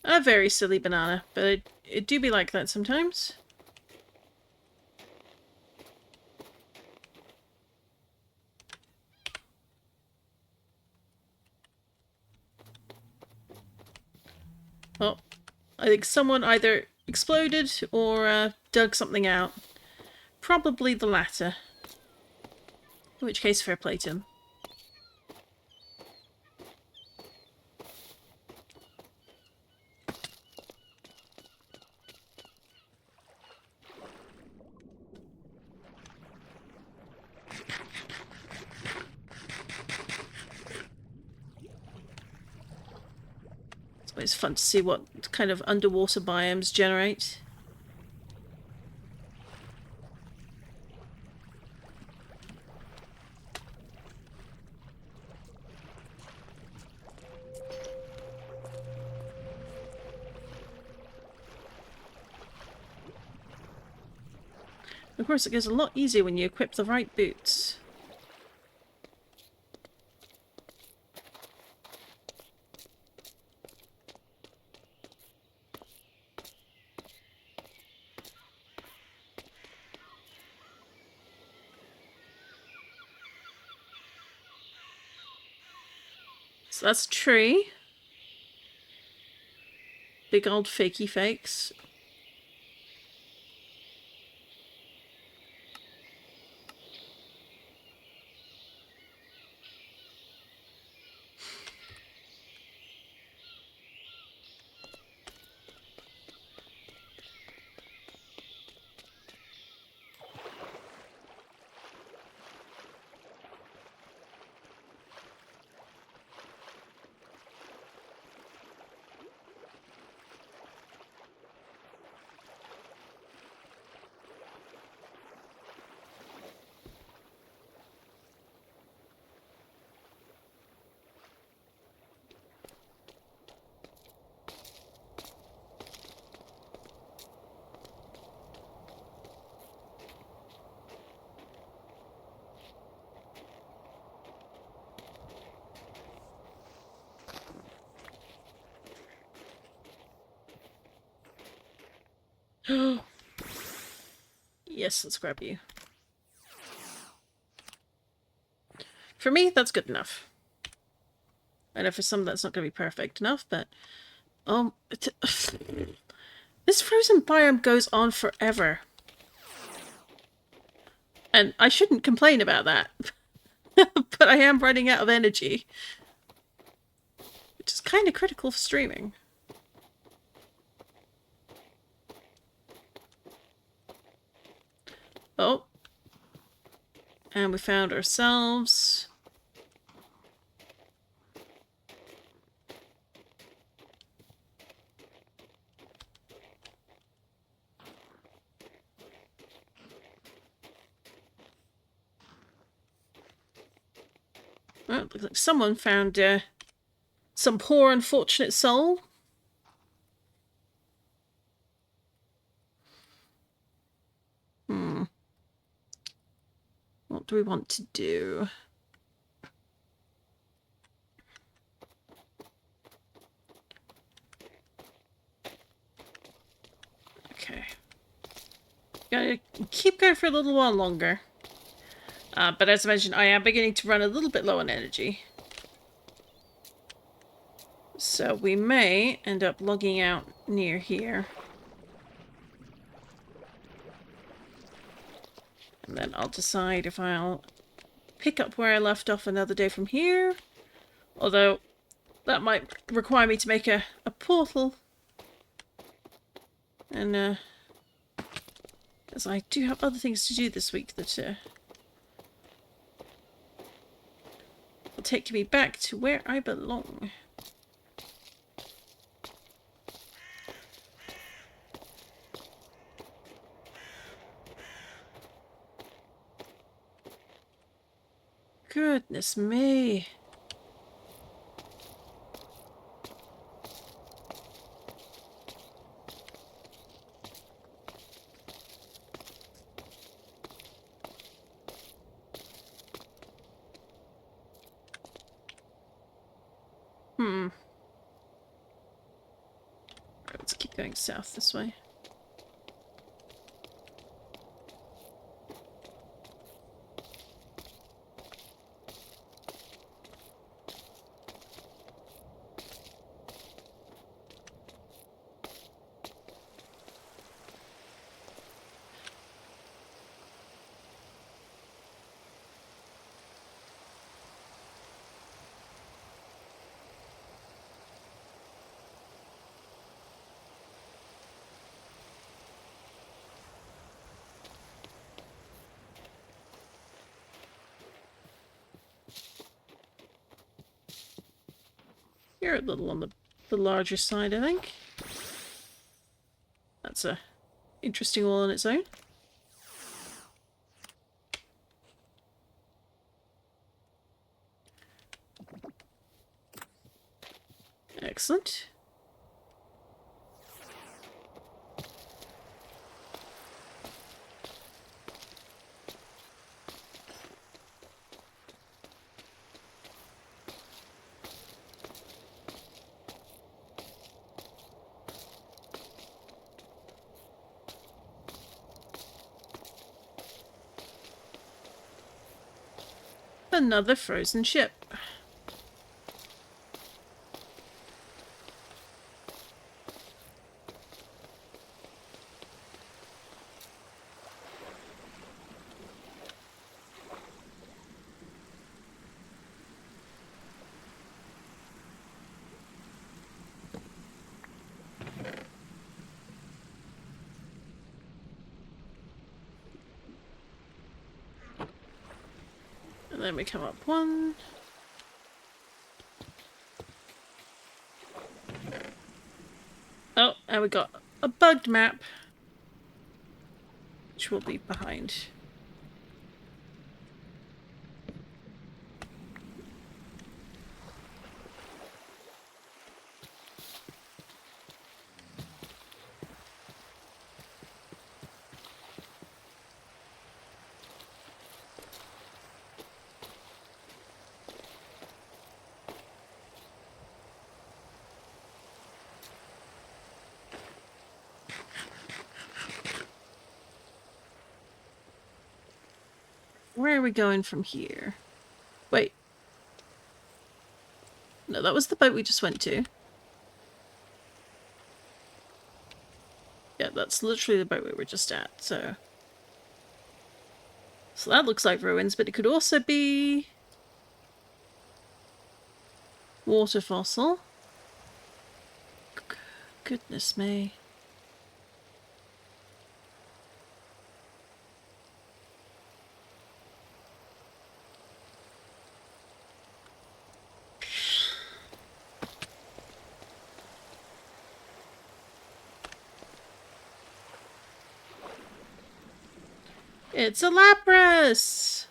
A very silly banana, but it do be like that sometimes. Oh, I think someone either exploded or dug something out. Probably the latter. In which case, fair play to him. It's always fun to see what kind of underwater biomes generate. Of course, it goes a lot easier when you equip the right boots. So that's a tree. Big old fakey fakes. Yes, let's grab you. For me, that's good enough. I know for some that's not going to be perfect enough, but... this frozen biome goes on forever. And I shouldn't complain about that. But I am running out of energy. Which is kind of critical for streaming. Oh. And we found ourselves... Well, it looks like someone found some poor unfortunate soul. What do we want to do? Okay. Gotta keep going for a little while longer. But as I mentioned, I am beginning to run a little bit low on energy. So we may end up logging out near here. And then I'll decide if I'll pick up where I left off another day from here. Although, that might require me to make a portal. And, as I do have other things to do this week that, will take me back to where I belong. Goodness me. Let's keep going south this way. You're a little on the larger side, I think. That's a interesting all on its own. Excellent. Another frozen ship. And then we come up one. Oh, and we got a bugged map, which will be behind. Where are we going from here? Wait. No, that was the boat we just went to. Yeah, that's literally the boat we were just at, so... So that looks like ruins, but it could also be... water fossil. Goodness me. It's a Lapras!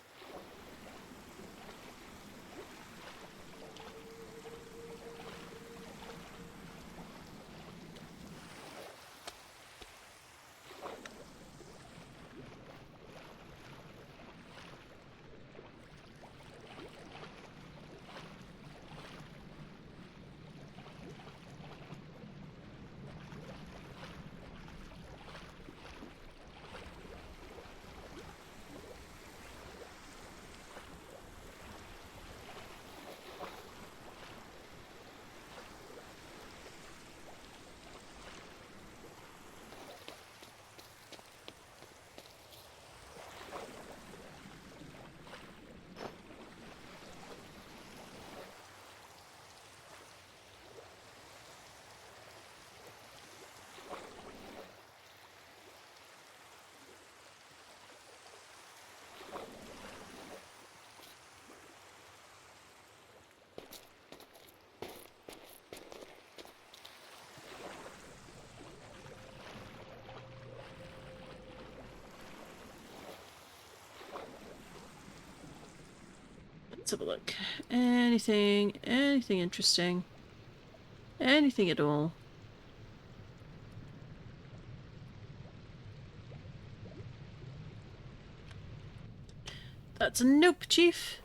Let's have a look. Anything interesting? Anything at all? That's a nope, Chief.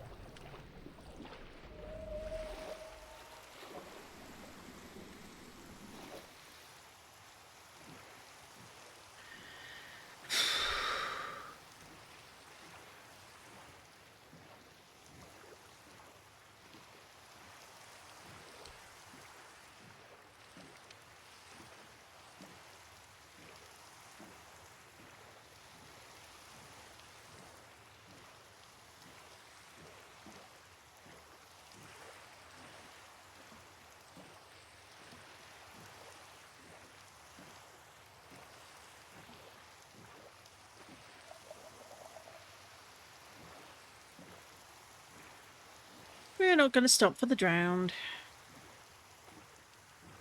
We're not going to stop for the drowned.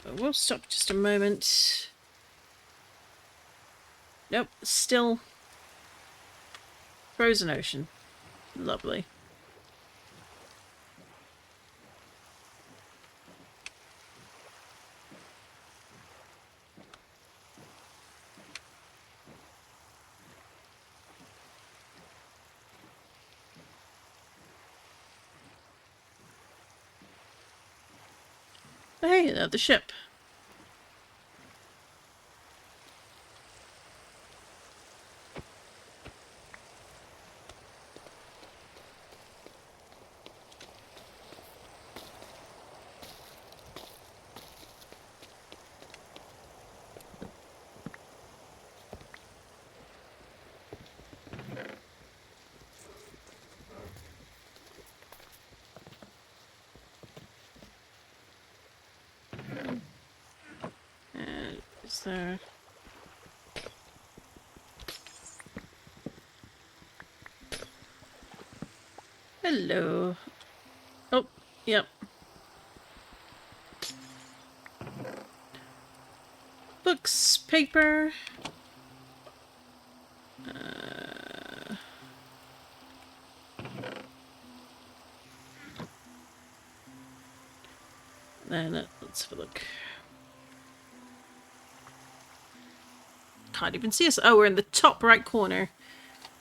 But we'll stop just a moment. Nope, still frozen ocean. Lovely. Hey, another ship. Is there... Hello. Oh, yep. Books, paper. Then let's have a look. Can't even see us. Oh, we're in the top right corner.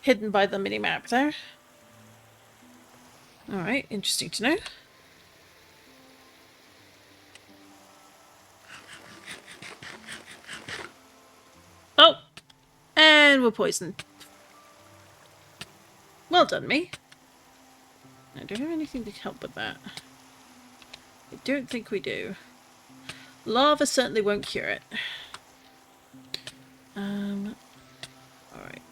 Hidden by the mini-map there. Alright, interesting to know. Oh! And we're poisoned. Well done, me. Now, do I have anything to help with that? I don't think we do. Lava certainly won't cure it. Alright.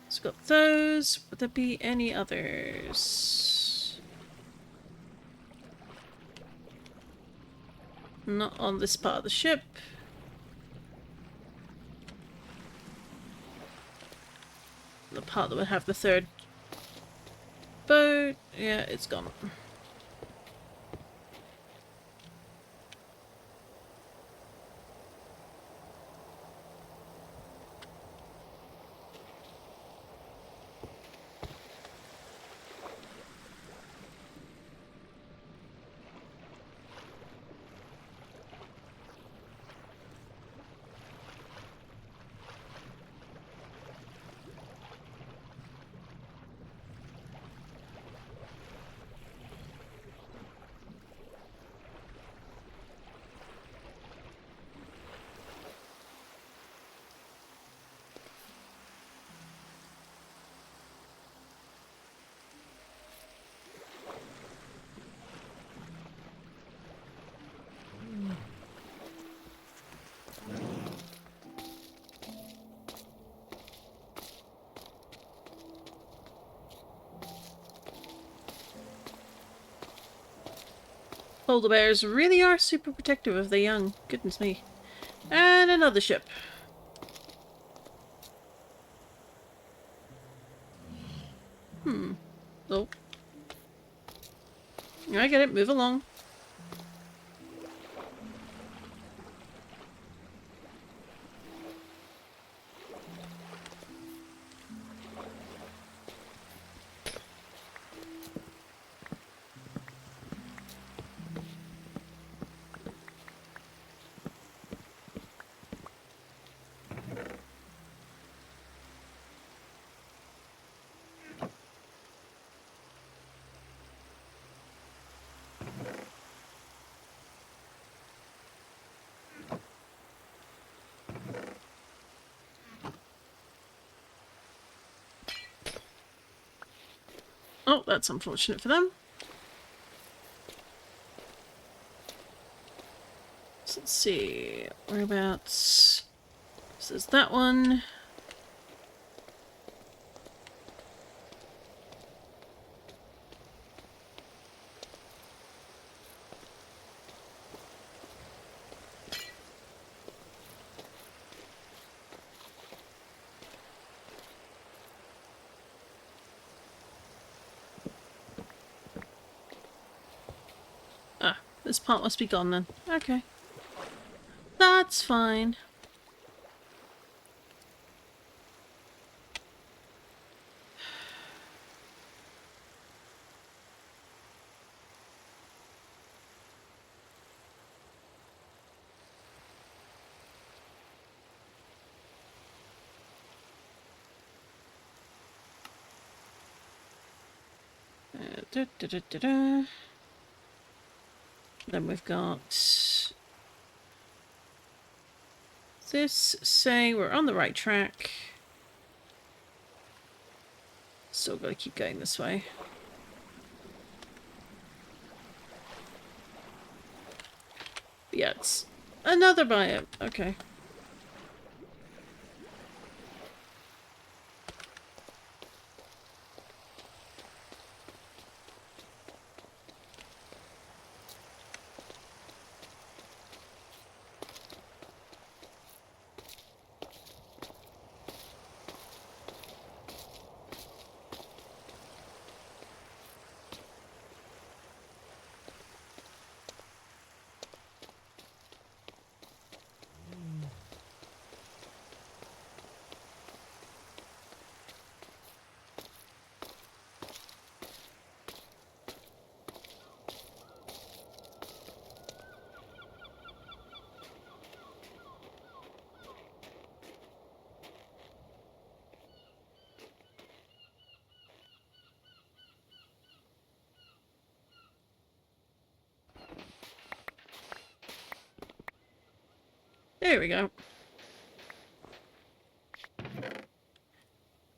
So we've got those. Would there be any others? Not on this part of the ship. The part that would have the third boat. Yeah, it's gone. Polar bears really are super protective of their young. Goodness me. And another ship. Oh. I get it. Move along. Oh, that's unfortunate for them. So let's see. Whereabouts? So there's that one. Ah, this part must be gone then. Okay. That's fine. Then we've got this saying we're on the right track. Still got to keep going this way. But yeah, it's another biome. Okay. There we go.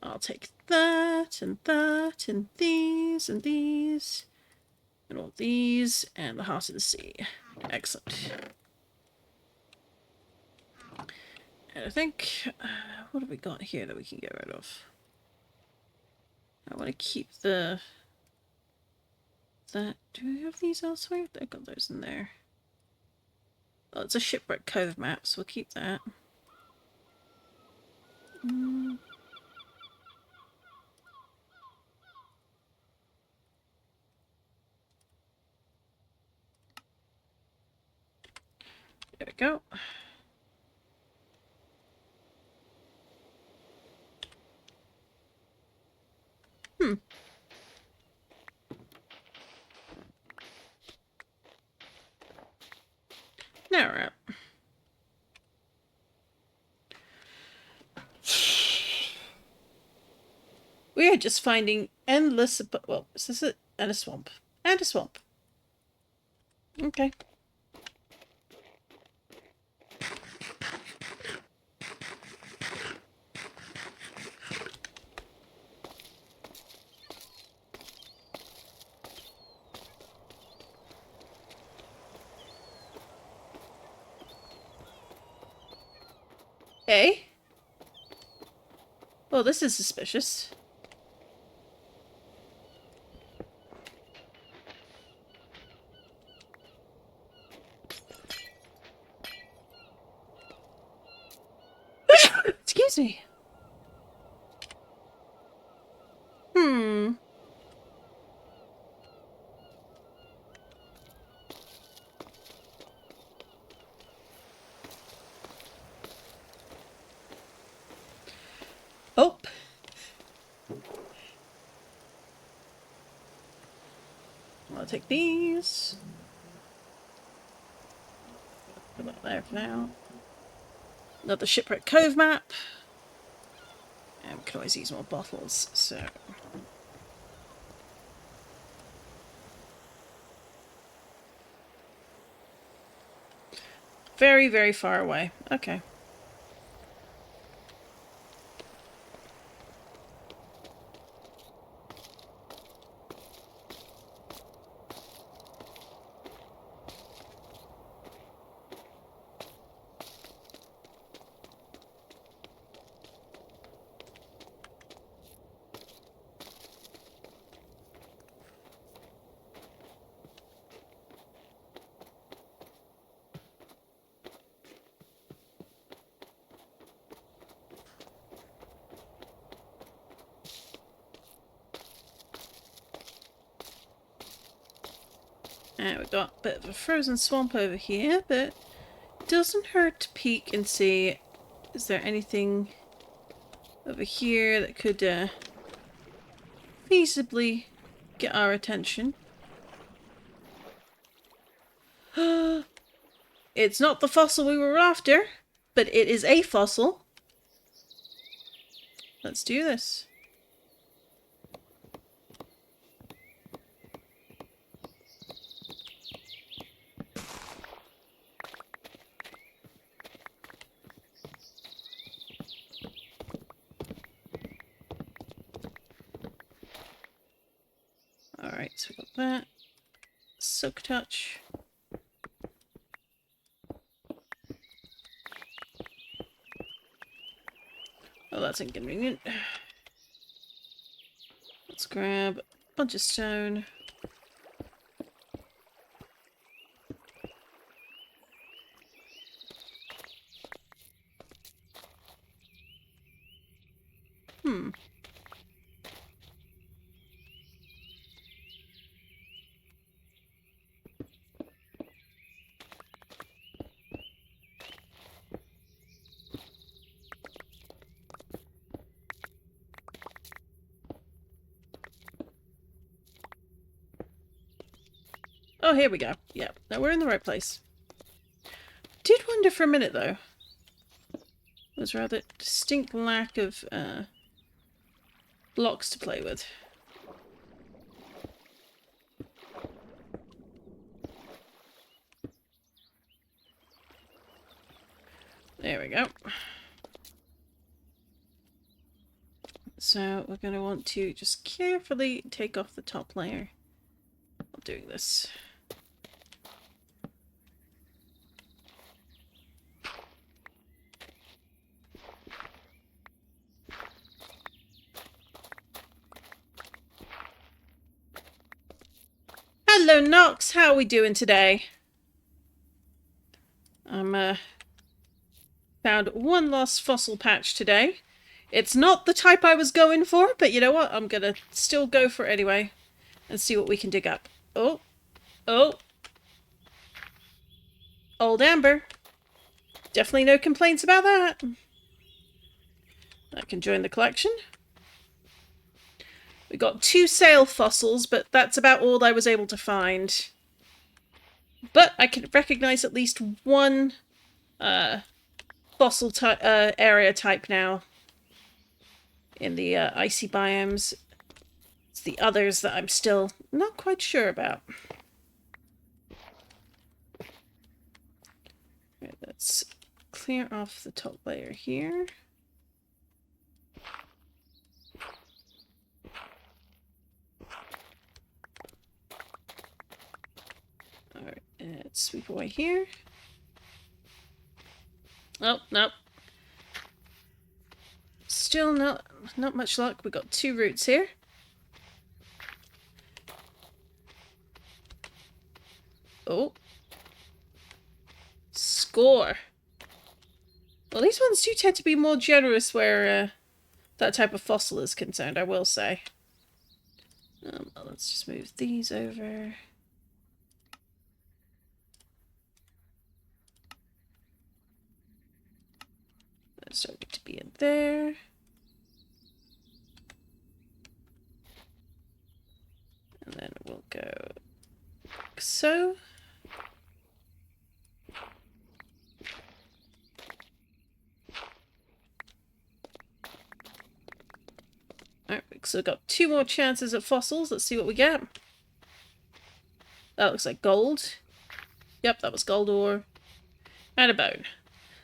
I'll take that, and these, and these, and all these, and the Heart of the Sea. Excellent. And I think, what have we got here that we can get rid of? I want to keep the... that. Do we have these elsewhere? I've got those in there. Oh, it's a Shipwreck Cove map, so we'll keep that. There we go. Now we're up. We are just finding endless... well, is this it? And a swamp. And a swamp. Okay. Hey? Well, this is suspicious. Excuse me. Oh. I'll take these. Put that there for now. Another Shipwreck Cove map. And we can always use more bottles, so... very, very far away. Okay. And we've got a bit of a frozen swamp over here, but it doesn't hurt to peek and see, is there anything over here that could feasibly get our attention. It's not the fossil we were after, but it is a fossil. Let's do this. Alright, so we got that. Silk touch. Oh, that's inconvenient. Let's grab a bunch of stone. Oh, here we go. Yep, now we're in the right place. Did wonder for a minute, though. There's a rather distinct lack of blocks to play with. There we go. So we're going to want to just carefully take off the top layer while doing this. Hello Nox, how are we doing today? I'm found one lost fossil patch today. It's not the type I was going for, but you know what? I'm gonna still go for it anyway and see what we can dig up. Oh. Oh. Old Amber. Definitely no complaints about that. I can join the collection. We got 2 sail fossils, but that's about all I was able to find. But I can recognize at least one fossil area type now in the icy biomes. It's the others that I'm still not quite sure about. Right, let's clear off the top layer here. Alright, let's sweep away here. Oh, no. Still not much luck. We got 2 roots here. Oh. Score. Well, these ones do tend to be more generous where that type of fossil is concerned, I will say. Let's just move these over. Those don't need to be in there. And then we'll go like so. Alright, so we've got 2 more chances at fossils. Let's see what we get. That looks like gold. Yep, that was gold ore. And a bone.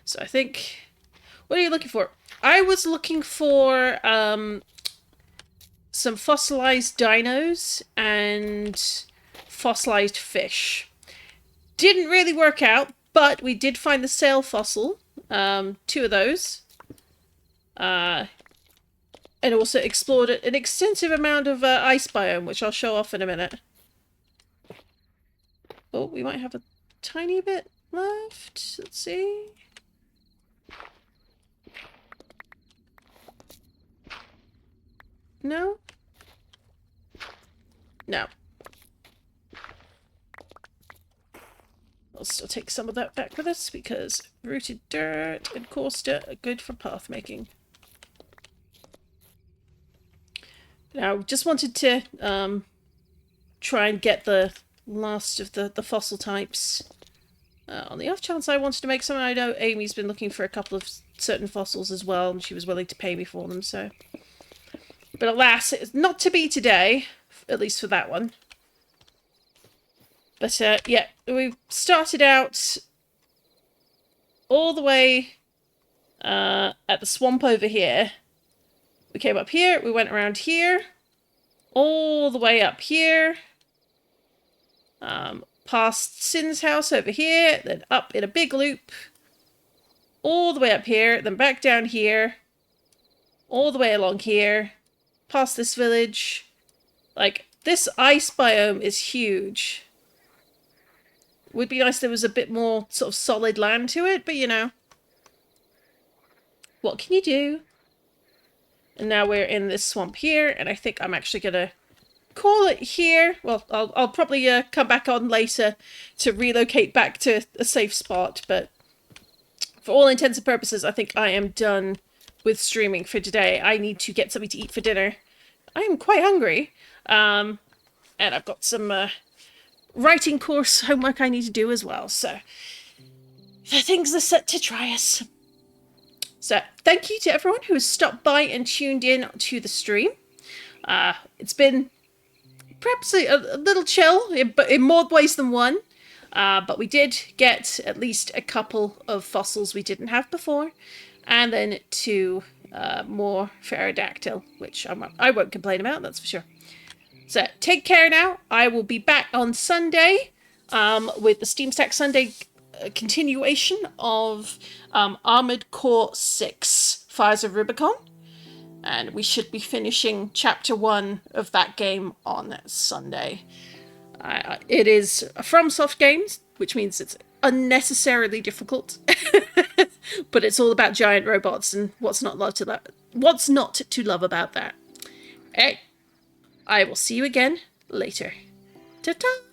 So I think... What are you looking for? I was looking for some fossilized dinos and fossilized fish. Didn't really work out, but we did find the sail fossil. 2 of those. And also explored an extensive amount of ice biome, which I'll show off in a minute. Oh, we might have a tiny bit left. Let's see. No? No. I'll still take some of that back with us because rooted dirt and coarse dirt are good for path making. Now, just wanted to try and get the last of the fossil types. On the off chance I wanted to make some, I know Amy's been looking for a couple of certain fossils as well, and she was willing to pay me for them, so... But alas, it's not to be today, at least for that one. But yeah, we started out all the way at the swamp over here. We came up here, we went around here, all the way up here, past Sin's house over here, then up in a big loop, all the way up here, then back down here, all the way along here, past this village. Like, this ice biome is huge. Would be nice if there was a bit more sort of solid land to it, but you know. What can you do? And now we're in this swamp here, and I think I'm actually gonna call it here. Well, I'll probably come back on later to relocate back to a safe spot, but for all intents and purposes, I think I am done with streaming for today. I need to get something to eat for dinner. I am quite hungry. And I've got some writing course homework I need to do as well. So the things are set to try us. So thank you to everyone who has stopped by and tuned in to the stream. It's been perhaps a little chill, but in more ways than one. But we did get at least a couple of fossils we didn't have before, and then 2 more pterodactyl, which I won't complain about, that's for sure. So take care now. I will be back on Sunday with the Steam Stack Sunday continuation of Armored Core 6, Fires of Rubicon. And we should be finishing Chapter 1 of that game on Sunday. It is a FromSoft game, which means it's unnecessarily difficult. But it's all about giant robots and what's not to love about that. Hey, I will see you again later. Ta-ta!